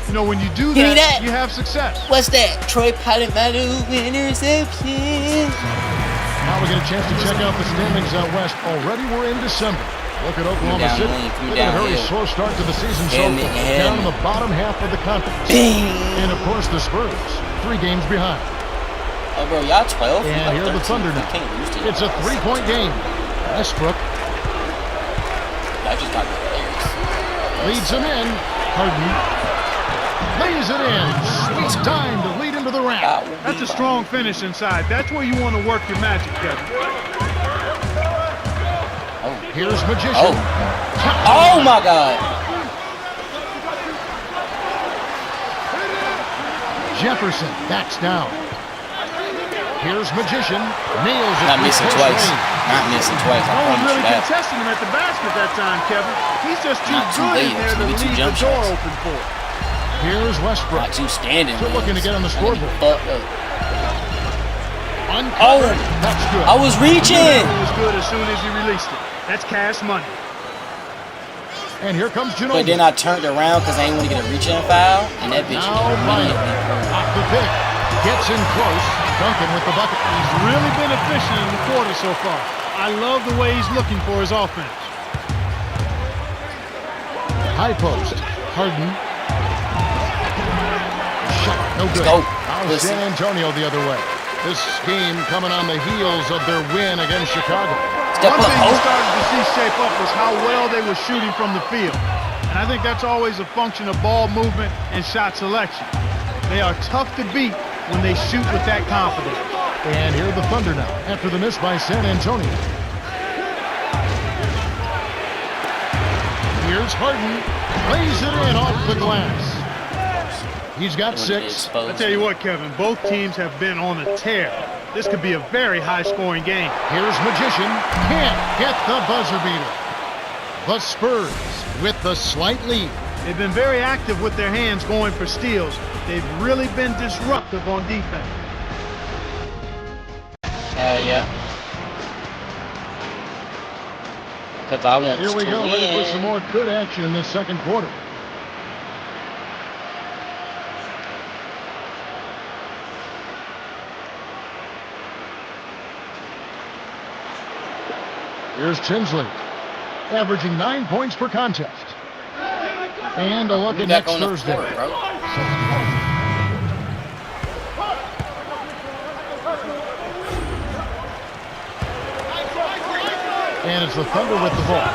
You know, when you do Give me that, that. you have success. What's that? Troy Polamalu interception. Now we get a chance to check out the standings out west. Already we're in December. Look at Oklahoma down City. lane, come Look at a very downhill. slow start to the season so Hit far. me, hit Down me. in the bottom half of the conference. Bing. And of course the Spurs, 3 games behind. Oh, bro, y'all 12. And here are the Thunder now. It's a 3-point game. Westbrook I just got the players. leads him in. Harden lays it in. Sweet time to lead into the rack. That's a strong finish inside. That's where you want to work your magic, Kevin. Here's Magician. Oh my God. Jefferson backs down. Here's Magician. Nails it. Not missing with twice. close range. Not missing twice. I No one promise really you that. contesting him at the basket that time, Kevin. He's just too Not too good late. in there to Maybe two leave the jump door shots. open for it. Here's Westbrook. Not two standing. Still looking to get on the scoreboard. Fucked up. Uncovered. That's good. I was reaching. It was good as soon as he released it. That's cash money. And here comes But Ginobili. then I turned around because I didn't want to get a reach-in foul, and that bitch Now immediately Bynum. Off the pick. Gets in close. Duncan with the bucket. He's really been efficient in the quarter so far. I love the way he's looking for his offense. High post. Harden. Shot. No good. go. Now Listen. San Antonio the other way. This game coming on the heels of their win against Chicago. Step One up, thing you Hope. started to see shape up was how well they were shooting from the field. And I think that's always a function of ball movement and shot selection. They are tough to beat when they shoot with that confidence. And here are the Thunder now after the miss by San Antonio. Here's Harden. Lays it in off the glass. He's got 6. I tell you what, Kevin, both teams have been on a tear. This could be a very high-scoring game. Here's Magician. Can't get the buzzer beater. The Spurs with the slight lead. They've been very active with their hands going for steals. They've really been disruptive on defense. Yeah. Because I want Here we to go. Ready for win. some more good action in this second quarter. Here's Tinsley. averaging 9 points per contest. And a look at Back next on the Thursday. floor, bro. And it's the Thunder with the ball.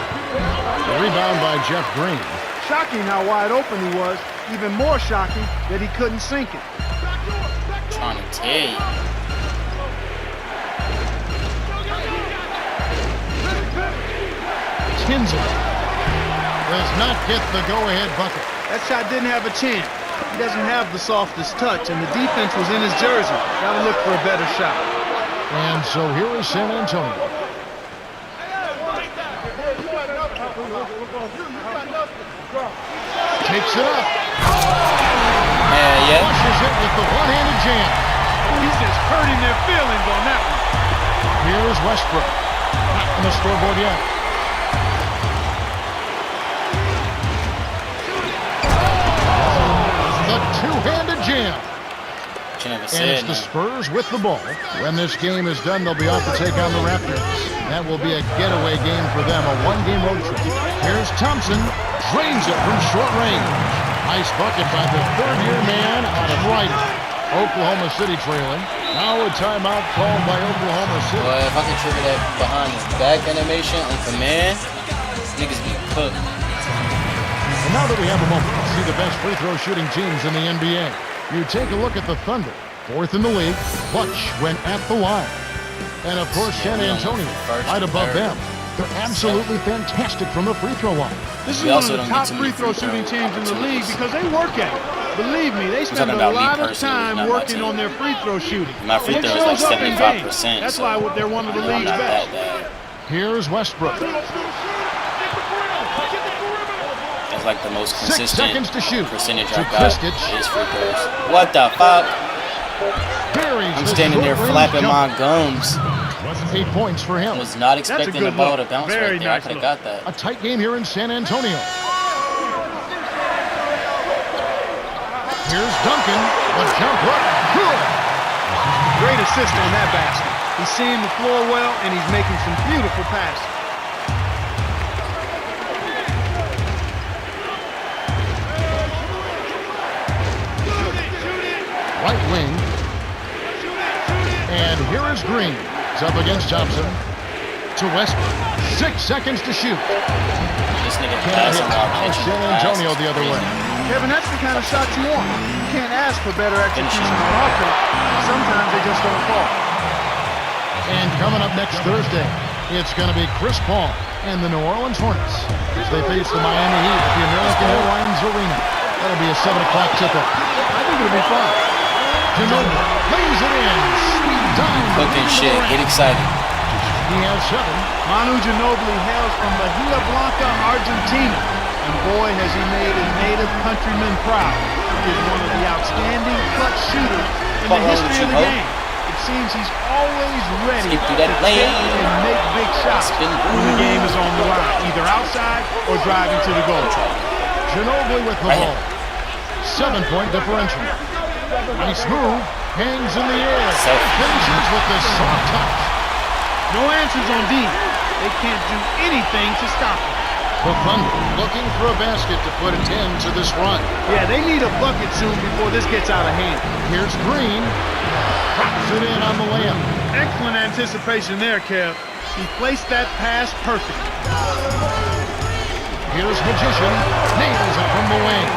The rebound by Jeff Green. Shocking how wide open he was. Even more shocking that he couldn't sink it. Trying to tell you. Tinsley does not get the go-ahead bucket. That shot didn't have a chance. He doesn't have the softest touch, and the defense was in his jersey. Gotta look for a better shot. And so here is San Antonio. Takes it up. Yeah. Flushes it with the one-handed jam. He's just hurting their feelings on that one. Here is Westbrook. Not on the scoreboard yet. The two-handed jam. She never And said it's the nothing. Spurs with the ball. When this game is done, they'll be off to take on the Raptors. That will be a getaway game for them, a one-game road trip. Here's Thompson, drains it from short range. Nice bucket by the third-year man out of right. Oklahoma City trailing. Now a timeout called by Oklahoma City. Boy, if I could trigger that behind the back animation on command, niggas be cooked. And now that we have a moment to see the best free throw shooting teams in the NBA, you take a look at the Thunder, fourth in the league. Clutch went at the line. And of course, San Antonio, right above them. They're absolutely fantastic from the free throw line. This is We one also of the don't get top too many free throw free throw shooting teams in the league opportunities. because they work at it. Believe me, they spend talking a about me lot of personally, time not my working team. on their free throw shooting. My free And it throw is shows like up in 75%, games. That's so why they're one of the I'm league's not best. that bad. Here's Westbrook. That's like the most 6 consistent seconds to shoot. percentage To I got Kristich. is free throws. What the fuck? Buries I'm the standing there short-range flapping jumper. my gums. 8 points for him. I was not expecting the good ball look. to bounce Very right there. I nice could have look. got that. A tight game here in San Antonio. Here's Duncan. The jump hook. Good. Great assist on that basket. He's seeing the floor well, and he's making some beautiful passes. Right wing. And here is Green. It's up against Thompson. To Westbrook. 6 seconds to shoot. This nigga Can't passing hit. while Now catching San the pass Antonio is the other way. crazy. Kevin, that's the kind of shot you want. You can't ask for better execution on offense. Sometimes they just don't fall. And coming up next Thursday, it's going to be Chris Paul and the New Orleans Hornets as they face the Miami Heat at the American Airlines Arena. That'll be a 7 o'clock tip-off. I think it'll be fun. Ginobili lays it in. Sweet dime. Cooking shit. Get excited. He has 7. Manu Ginobili hails from Bahia Blanca, Argentina. And boy, has he made his native countrymen proud. He is one of the outstanding clutch shooters in the What wrong history with of the you, game. It seems he's always ready Skip to through that take lane. and make big shots Spin. when the game is on the line, either outside or driving to the goal. Ginobili with the Right ball. 7-point differential. Nice move. Hangs in the air. Selfie. Finishes with the soft touch. No answers on D. They can't do anything to stop him. The Thunder looking for a basket to put an end to this run. Yeah, they need a bucket soon before this gets out of hand. Here's Green. Drops it in on the layup. Excellent anticipation there, Kev. He placed that pass perfectly. Here's Magician. Nails it from the wing.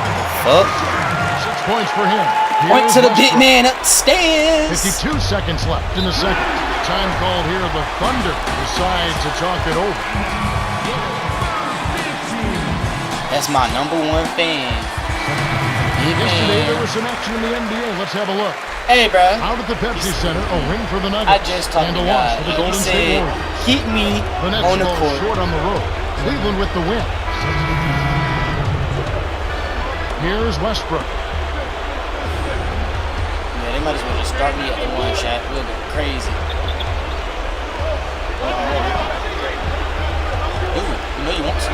Fuck. 6 points for him. Point Here's to the big Westbrook. man upstairs. 52 seconds left in the second. Time called here. The Thunder decide to talk it over. That's my number one fan. Big Yesterday there fan. was some action in the NBA. Let's have a look. Hey, bro. Out at the Pepsi Center, a win for the I Nuggets just talked and to a loss God. for the He Golden State said, Warriors. keep me The Nets on the fall court. short on the road. Cleveland with the win. Here's Westbrook. Yeah, they might as well just start me at the one shot. We'll go crazy. Ooh, you know you want some.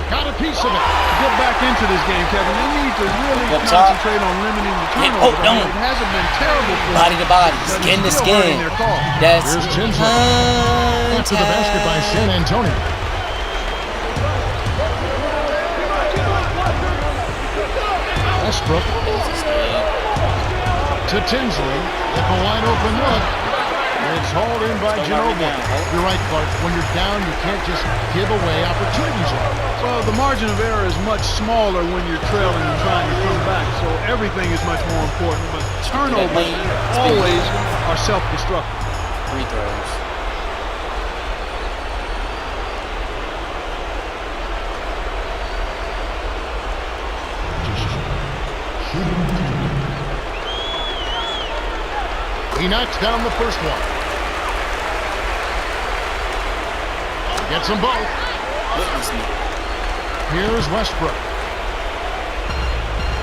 got a piece of it. To get back into this game, Kevin, they need to really Up top. concentrate on limiting the Yeah, turnovers. oh, no. It hasn't been terrible for Body them, to body, but skin to it's still hurting skin. their cause. That's Here's Tinsley. After the basket by San Antonio. Westbrook to Tinsley. With a wide open look. It's hauled in by Ginobili. You're right, Clark. When you're down, you can't just give away opportunities. Well, the margin of error is much smaller when you're trailing and trying to come back, so everything is much more important. But turnovers always are self-destructive. Free throws. He knocks down the first one. Gets them both. Witness me. Here's Westbrook.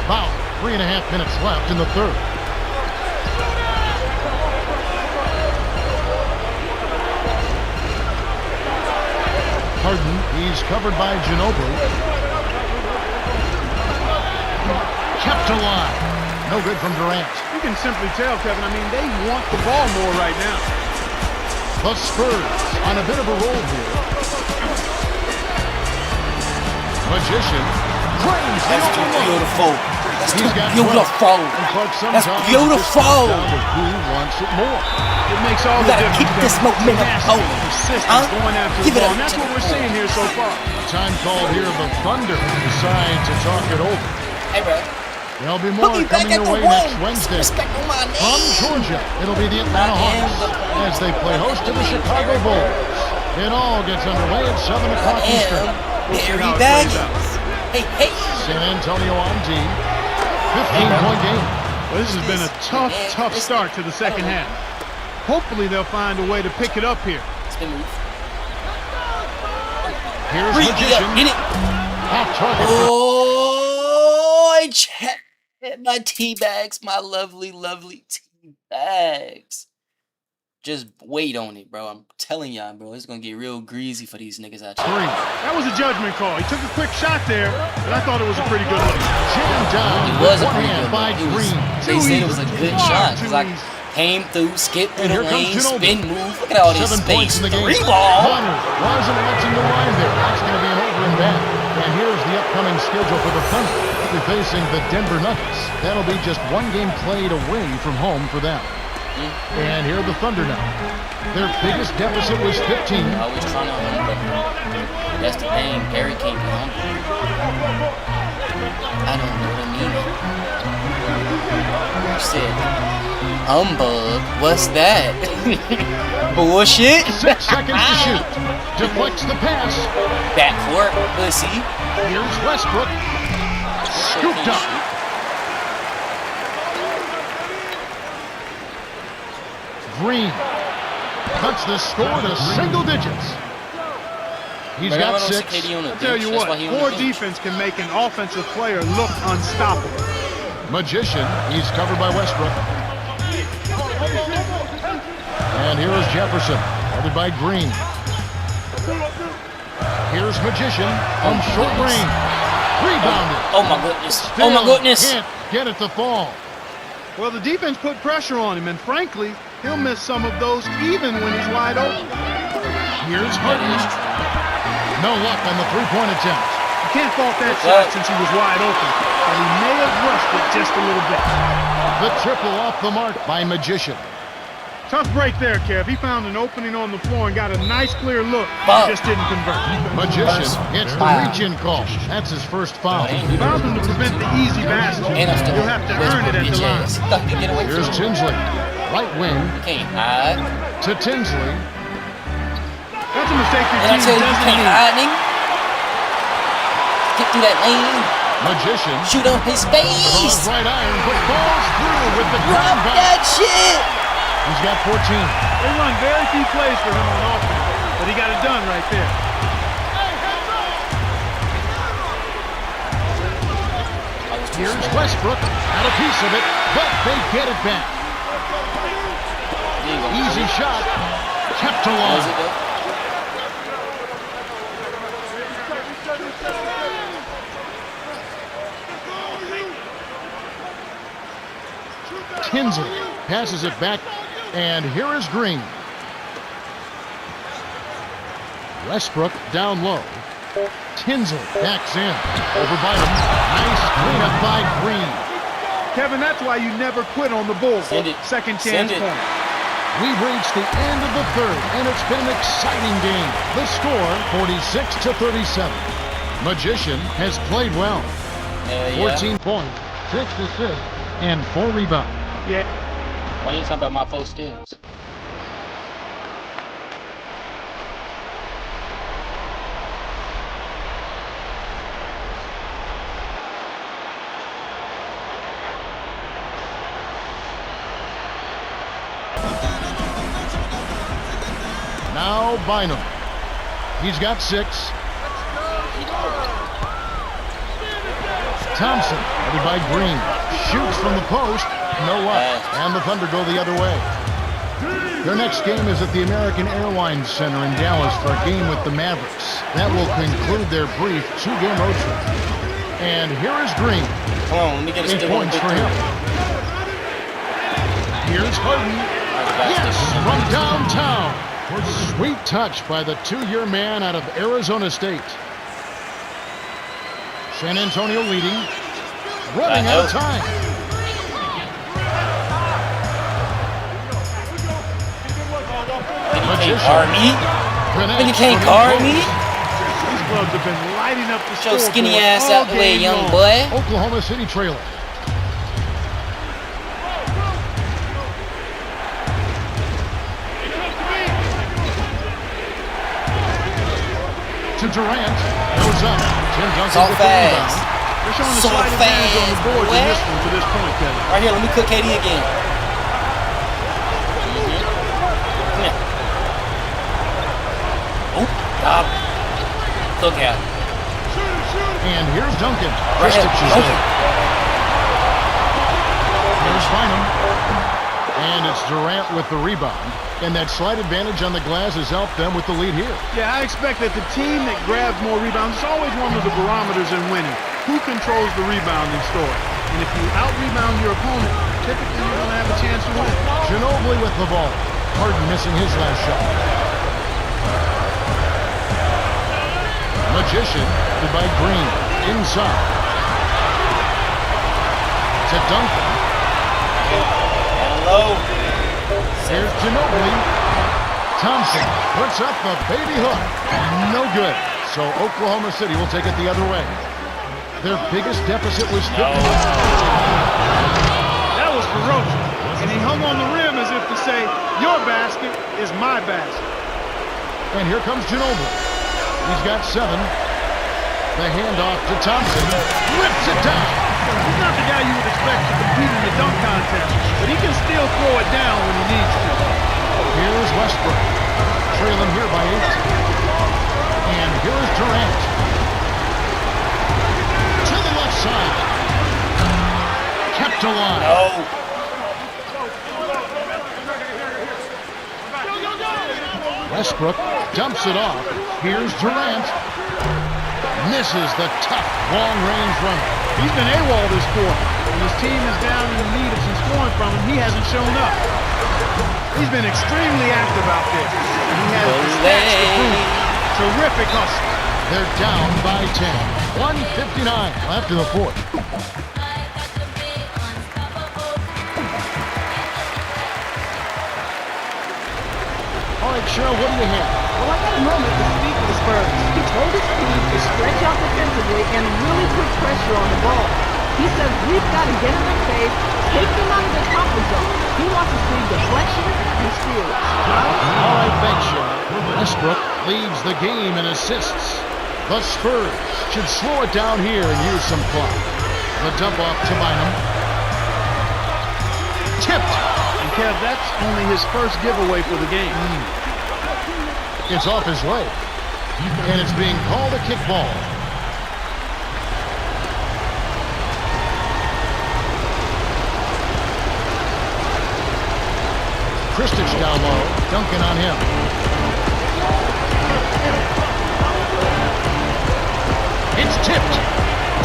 About 3.5 minutes left in the third. Harden, he's covered by Ginobili. Kept alive. No good from Durant. You can simply tell, Kevin, I mean, they want the ball more right now. The Spurs on a bit of a roll here. Magician drains the That's too open look. beautiful. That's too He's got beautiful. 12. And Clark, That's sometimes beautiful. it just comes down to who wants it more. It makes all You the gotta difference. keep this Kevin. momentum Tenacity, going. persistence, Huh? going after Give the it ball. up And that's to what the we're seeing here so far. Time called here. The Thunder decide to talk it over. Hey, bro. There'll be Put more me back coming at your the way one. next Wednesday. Respect on my From name. Georgia, it'll be the Atlanta I am Hawks as they play host to the Chicago Bulls. It all gets underway at 7 o'clock Eastern. Barry Baggins. Hey, hey. San Antonio on D. 15-point game. Well, this has been a tough start to the second half. Hopefully they'll find a way to pick it up here. Spin move. Here's Breathe it Magician. up. Get it. Off target. Oh, I checked my tea bags, my lovely, lovely tea bags. Just wait on it, bro. I'm telling y'all, bro. It's gonna get real greasy for these niggas out here. 3. That was a judgment call. He took a quick shot there, but I thought it was a pretty good look. Jammed down It with was a one pretty hand good by look. It was, Green. they said it was a good shot because I Too came through, skipped through And the here comes lane, Ginobili. spin move. Look at all this 7 points in space. the game. 3 ball. Connor wasn't watching the line there. That's going to be an over and back. And here's the upcoming schedule for the Thunder. They'll be facing the Denver Nuggets. That'll be just one game played away from home for them. And here are the Thunder now. Their biggest deficit was 15. Always trying to humble. That's the thing. Barry can't be humble. I don't know what I mean. You said, humbug? What's that? Bullshit? 6 seconds to shoot. Deflects the pass. Backcourt, pussy. Here's Westbrook. Scooped up. Green cuts the score to single digits. He's But I got don't see 6. KD on the I'll tell bench. you That's what, why he on poor the bench. defense can make an offensive player look unstoppable. Magician, he's covered by Westbrook. And here is Jefferson, guarded by Green. Here's Magician from short range. Rebounded. Oh my goodness. Oh Still my goodness. can't get it to fall. Well, the defense put pressure on him, and frankly, he'll miss some of those even when he's wide open. Here's Harden. No luck on the three-point attempt. You can't fault that What's shot up? since he was wide open, but he may have rushed it just a little bit. The triple off the mark by Magician. Tough break there, Kev. He found an opening on the floor and got a nice clear look. Fuck. Just didn't convert. Magician gets the Wow. reach-in call. That's his first foul. Fouled him to prevent the easy basket. And I'm still You'll have to earn it at the bitch line. ass. Thought he could get away from Here's it. Tinsley. Right wing Can't hide. to Tinsley. That's a mistake your And I team tell you, you doesn't can't need. hide, nigga. Get through that lane. Magician Shoot on his face. draws right iron, but falls through with the Drop ground back. that shit. He's got 14. They run very few plays for him on offense, but he got it done right there. Here's Westbrook. Got a piece of it, but they get it back. Easy shot. Kept Was alive. it though? Tinsley passes it back, and here is Green. Westbrook down low. Tinsley backs in. Over Bynum. Nice cleanup by Green. Kevin, that's why you never quit on the Bulls. Send it. Second Send chance it. point. We've reached the end of the third, and it's been an exciting game. The score, 46-37. Magician has played well. 14 points, 6 assists, and 4 rebounds. Yeah. Why you talking about my post skills? Now Bynum. He's got 6. Thompson, headed by Green. Shoots from the post. No up. And the Thunder go the other way. Their next game is at the American Airlines Center in Dallas for a game with the Mavericks. That will conclude their brief 2-game road trip. And here is Green. Come on, let me get a 8 steal on points the for big him. three. Here's Harden. Yes, from downtown. Sweet touch by the 2-year man out of Arizona State. San Antonio leading. Running out of time. You can't guard me. You can't guard me. These clubs have been lighting up the Get your scoreboard skinny ass all out the way, game young long. boy. Oklahoma City trailer. To Durant. Goes up. Tim Duncan So with the rebound. fast. They're showing a So slight advantage on the fast, boards boy. in this one to this point, Kevin. Right here, let me cook KD again. Come here. Oh, God. Look out. And here's Duncan. Right here. Christic is Duncan. there. Here's Bynum. And it's Durant with the rebound. And that slight advantage on the glass has helped them with the lead here. Yeah, I expect that the team that grabs more rebounds, it's always one of the barometers in winning. Who controls the rebounding story? And if you out-rebound your opponent, typically you're going to have a chance to win. Ginobili with the ball. Harden missing his last shot. Magician, led by Green, inside. To Duncan. Hello. Here's Ginobili. Thompson puts up the baby hook. No good. So Oklahoma City will take it the other way. Their biggest deficit was 50. That was ferocious. And he hung on the rim as if to say, your basket is my basket. And here comes Ginobili. He's got 7. The handoff to Thompson. Rips it down. He's not the guy you would expect to compete in the dunk contest, but he can still throw it down when he needs to. Here's Westbrook. Trailing here by 8. And here's Durant. To the left side. Kept alive. No. Westbrook dumps it off. Here's Durant. Misses the tough long-range runner. He's been AWOL this quarter. When his team is down in the need of some scoring from him, he hasn't shown up. He's been extremely active out there. And he has the stats to prove it. Terrific hustle. They're down by 10. 1:59 left in the fourth. All right, Cheryl, what do you have? Well, I got a moment to speak for the Spurs. He told his team to stretch out defensively and really put pressure on the ball. He says we've got to get in their face, take them out of their comfort zone. He wants to see deflection and steals. All right, thanks, Cheryl. Westbrook leads the game in assists. The Spurs should slow it down here and use some clock. The dump off to Bynum. Tipped. And Kev, that's only his first giveaway for the game. It's off his leg. And it's being called a kickball. Christic down low. Duncan on him. It's tipped.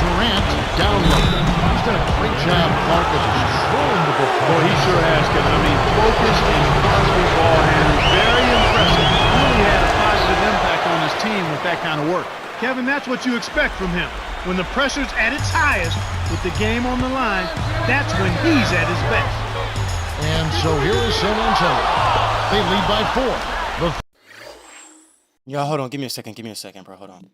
Durant down low. He's done a great job, Clark, of just throwing the ball. Boy, he sure has, Kevin. I mean, focused and responsible ball handling. Very impressive. Really had a positive impact on his team with that kind of work. Kevin, that's what you expect from him. When the pressure's at its highest, with the game on the line, that's when he's at his best. And so here is San Antonio. They lead by 4. Yo, hold on. Give me a second, bro. Hold on.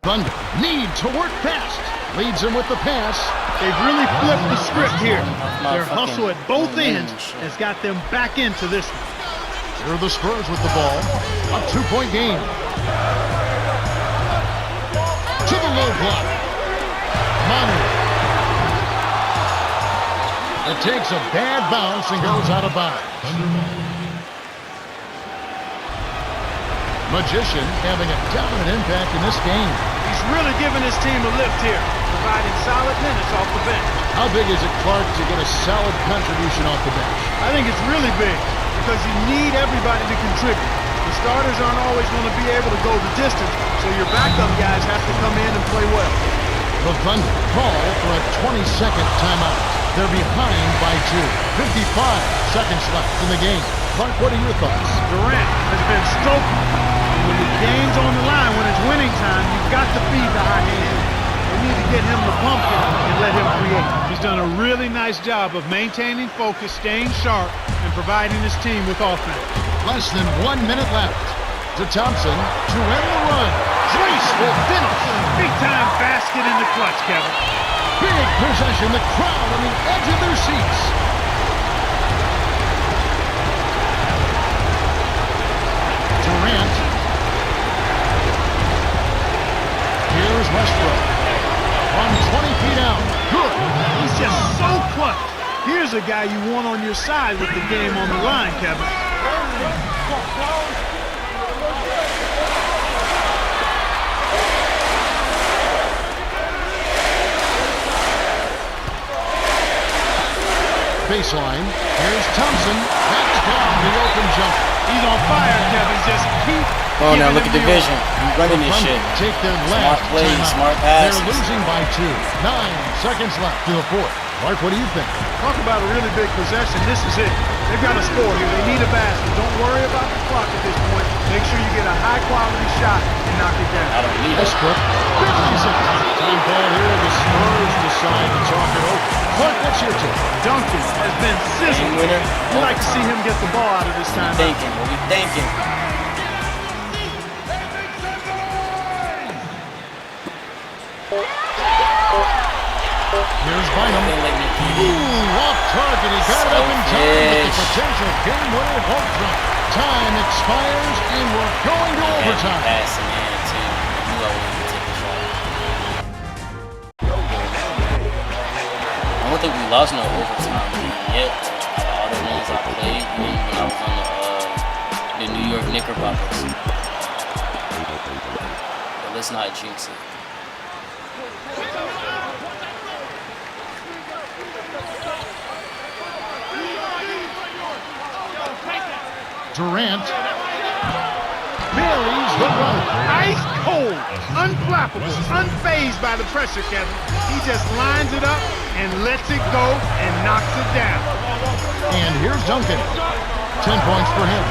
Thunder need to work fast. Leads him with the pass. They've really flipped the script here. Their fucking hustle at both ends shit. has got them back into this one. Here are the Spurs with the ball. A 2-point game. To the low block. Makin. It takes a bad bounce and goes out of bounds. Magician having a dominant impact in this game. He's really giving his team a lift here, providing solid minutes off the bench. How big is it, Clark, to get a solid contribution off the bench? I think it's really big because you need everybody to contribute. The starters aren't always going to be able to go the distance, so your backup guys have to come in and play well. The Thunder call for a 20-second timeout. They're behind by 2. 55 seconds left in the game. Clark, what are your thoughts? Durant has been stoking. When the game's on the line, when it's winning time, you've got to feed the high hand. They need to get him the pumpkin and let him create. He's done a really nice job of maintaining focus, staying sharp, and providing his team with offense. Less than 1 minute left. To Thompson to end the run. Graceful finish. Big-time basket in the clutch, Kevin. Big possession. The crowd on the edge of their seats. Durant. Here's Westbrook. From 20 feet out. Good. He's just so clutch. Here's a guy you want on your side with the game on the line, Kevin. Baseline. Here's Thompson. That's down the open jump. He's on fire, Kevin. Just keep. Oh, now look at giving the him vision. He's running this Thunder shit. take their Smart last plays, timeout. smart passes. They're losing by 2. 9 seconds left to the 4th. Mark, what do you think? Talk about a really big possession. This is it. They've got to score here. They need a basket. Don't worry about the clock at this point. Make sure you get a high-quality shot and knock it down. I don't need it. Westbrook. 56. Time call here. The Spurs decide to talk it over. Clark, what's your take? Duncan has been sizzling. Game winner. You'd like to see him get the ball out of this time. Thinking, what we thinking? Here's Bynum. Ooh, off target. He got it up in time with the potential game-winner hook shot. Time expires, and we're going to overtime. Passing in too. I knew I wasn't gonna take a shot. I don't think we lost no overtime yet. All the ones I played when I was on the New York Knickerbockers. But let's not jinx it. Durant buries the run. Ice cold, unflappable, unfazed by the pressure, Kevin. He just lines it up and lets it go and knocks it down. And here's Duncan. 10 points for him.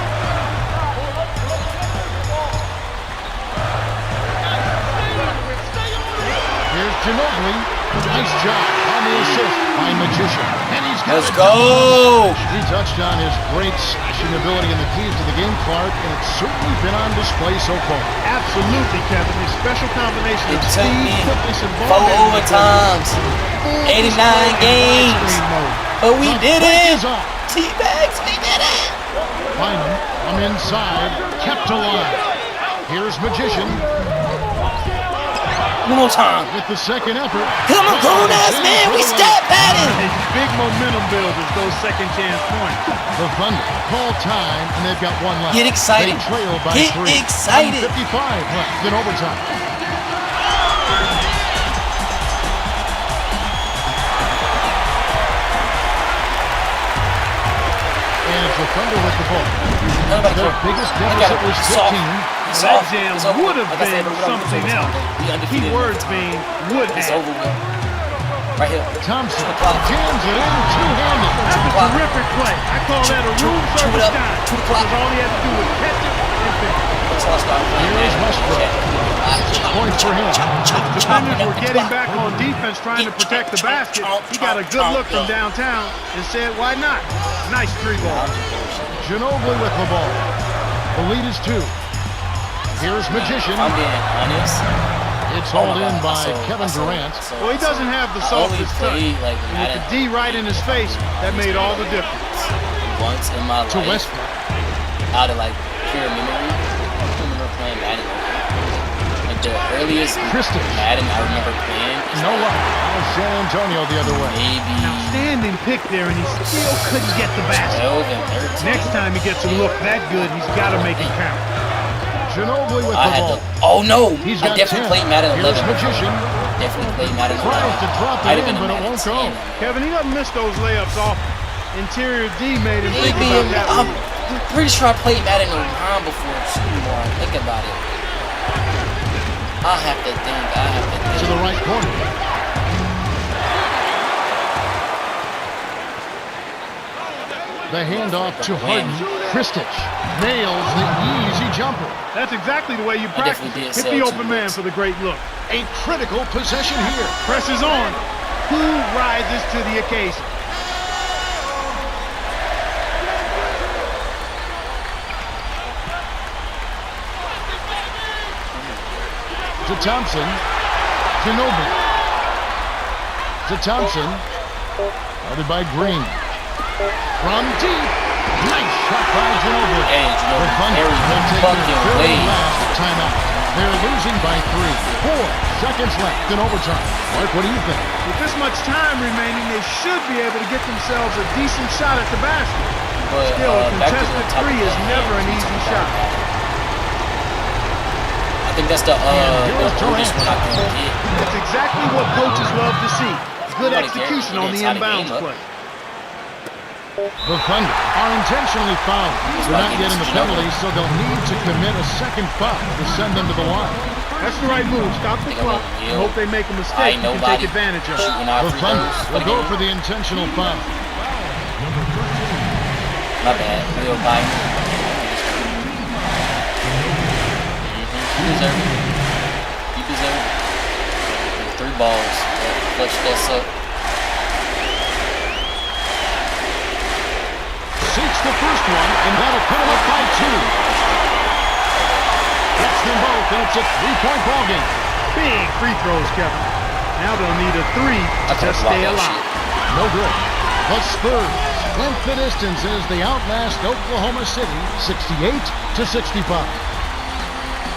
Here's Ginobili. Nice job on the assist by Magician. And he's got Let's it. go. He touched on his great slashing ability and the keys to the game, Clark, and it's certainly been on display so far. Absolutely, Kevin. His special combination It of took speed, me quickness, and 4 ball handling overtimes, ability. 89 games, Widescreen mode. but we The did break it. is up. T-Bags, we did it. Bynum from inside, kept alive. Here's Magician One more time. with the second effort. Come on, grown-ass man, we step at it. It's big momentum builders, those second chance points. The Thunder call time, and they've got one left. Get excited. They trail by Get 3. excited. 55 left in overtime. And it's the Thunder with the ball. Their biggest deficit was 15. That jam would have been something else. Keywords being would It's have. over with. Right here. Thompson the clock. jams it in two-handed. That's a terrific play. I call that a room Chew it service up. dime. Chew the clock. Because all he had to do was catch it and finish. That's how I started playing. Here's Westbrook. Points for him. Defenders were getting back on defense trying to protect the basket. He got a good look from downtown and said, why not? Nice three ball. Ginobili with the ball. The lead is 2. Here's Magician. I'm being honest. It's hauled in by So- Kevin so- Durant. so- Well, he doesn't have the I only softest touch. played like And with Madden the D right in his face, that made all the difference. once in my To life. Westbrook. Out of like pure memory. I remember playing Madden. Like the earliest Christus. Madden I remember playing is No luck. Now San Antonio the other way. maybe Outstanding pick there, and he still couldn't get the basket. 12 and 13. Next time he gets a look that good, he's got to make it count. Ginobili with I the had ball. to. Oh no! He's I got definitely 10. played Madden Here's 11. Magician. Definitely played Madden 11. Tries to drop Might it have in, been but a it Madden won't go. 10. Kevin, he doesn't miss those layups often. Interior D made him think Maybe about that I'm one. pretty sure I played Madden 09 before too. More think about it. I have to think. To the right corner. The handoff to Harden. Christus nails the easy jumper. That's exactly the way you I practice. definitely did Hit sell the 2 open man books. for the great look. A critical possession here. Presses on. Who rises to the occasion? To Thompson. Ginobili. To Thompson. Guarded by Green. From deep. Nice shot by Ginobili. Hey, The Ginobili, Thunder Harry, will take fucking their very way. last timeout. They're losing by 3. 4 seconds left in overtime. Mark, what do you think? With this much time remaining, they should be able to get themselves a decent shot at the basket. But, Still, a back to the contested top three of is the never an hand, easy something shot. like that. I think that's the here's oldest one I can Durant. get. That's exactly what coaches love to see. Good Nobody execution cares. on the He didn't tie the inbounds game up. play. The Thunder are intentionally fouled. They're not getting the penalty, so they'll need to commit a second foul to send them to the line. That's the right move. Stop the Think clock. about And Neil. hope they make a I mistake. ain't You can take nobody advantage of it. shooting our The free Thunder throws will go game. for the intentional foul. My bad. Real bite. You deserve it. You deserve it. 3 balls. Clutch this up. Seeks the first one, and that'll put him up by 2. Gets them both, and it's a 3-point ball game. Big free throws, Kevin. Now they'll need a 3 to I could've just blocked stay that alive. shit. No good. The Spurs went the distance as they outlast Oklahoma City 68-65.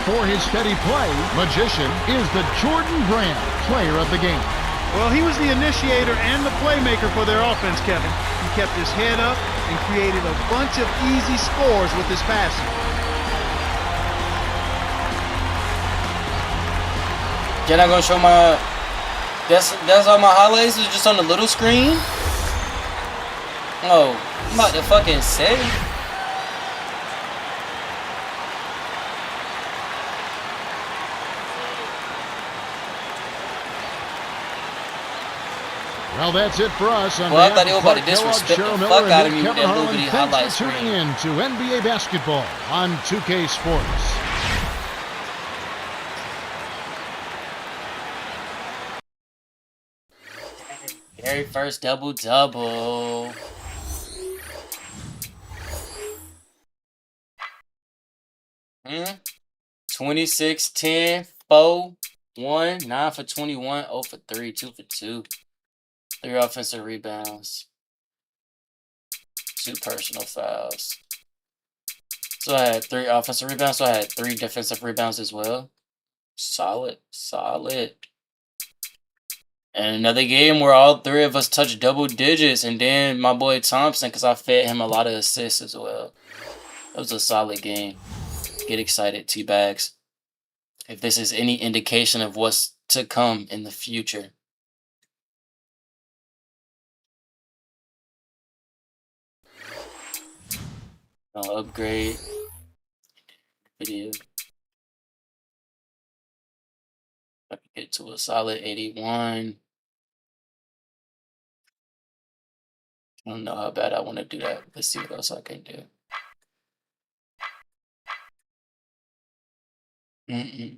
For his steady play, Magician is the Jordan Brand player of the game. Well, he was the initiator and the playmaker for their offense, Kevin. He kept his head up and created a bunch of easy scores with his passing. You're not gonna show my. That's all my highlights is just on the little screen. Oh, I'm about to fucking say. Well, that's it for us. On Well, I behalf thought they of were about to Clark Kellogg, disrespect Cheryl the Miller, fuck and out of Nick me with Kevin that little Harlan, bitty thanks highlight for tuning screen. in to NBA basketball on 2K Sports. There Very first double-double. Hmm? 26, 10, 4, 1, 9 for 21, 0 for 3, 2 for 2. 3 offensive rebounds. 2 personal fouls. So I had 3 offensive rebounds, so I had 3 defensive rebounds as well. Solid, solid. And another game where all 3 of us touched double digits, and then my boy Thompson, because I fed him a lot of assists as well. It was a solid game. Get excited, T-Bags. If this is any indication of what's to come in the future. I'll upgrade video. I can get to a solid 81. I don't know how bad I want to do that. Let's see what else I can do. Mm-mm.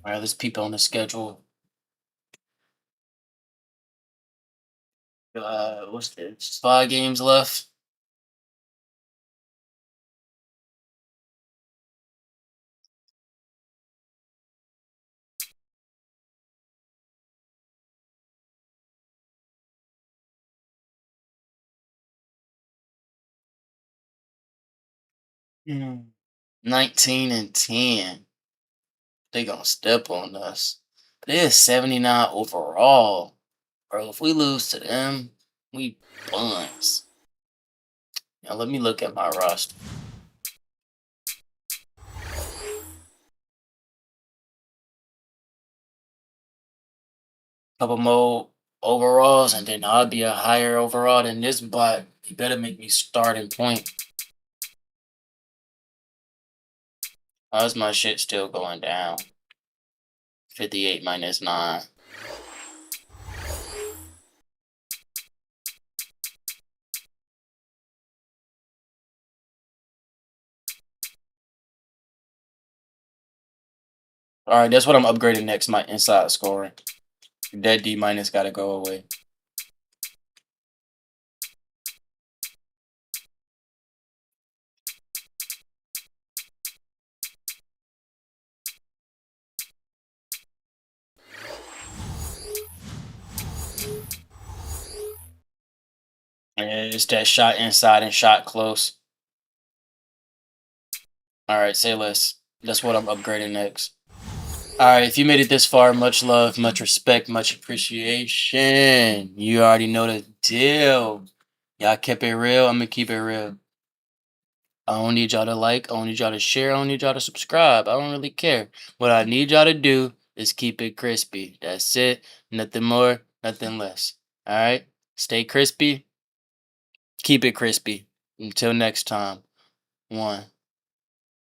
All right, let's peep on the schedule. What's this? 5 games left. Mm. 19 and 10. They gonna step on us. They're 79 overall. Bro, if we lose to them, we buns. Now let me look at my roster. Couple more overalls, and then I'll be a higher overall than this, but you better make me starting point. How's my shit still going down? 58 minus 9. Alright, that's what I'm upgrading next, my inside scoring. That D minus gotta go away. And it's that shot inside and shot close. Alright, say less. That's what I'm upgrading next. Alright, if you made it this far, much love, much respect, much appreciation. You already know the deal. Y'all kept it real, I'm gonna keep it real. I don't need y'all to like, I don't need y'all to share, I don't need y'all to subscribe. I don't really care. What I need y'all to do is keep it crispy. That's it. Nothing more, nothing less. Alright? Stay crispy. Keep it crispy. Until next time. 1.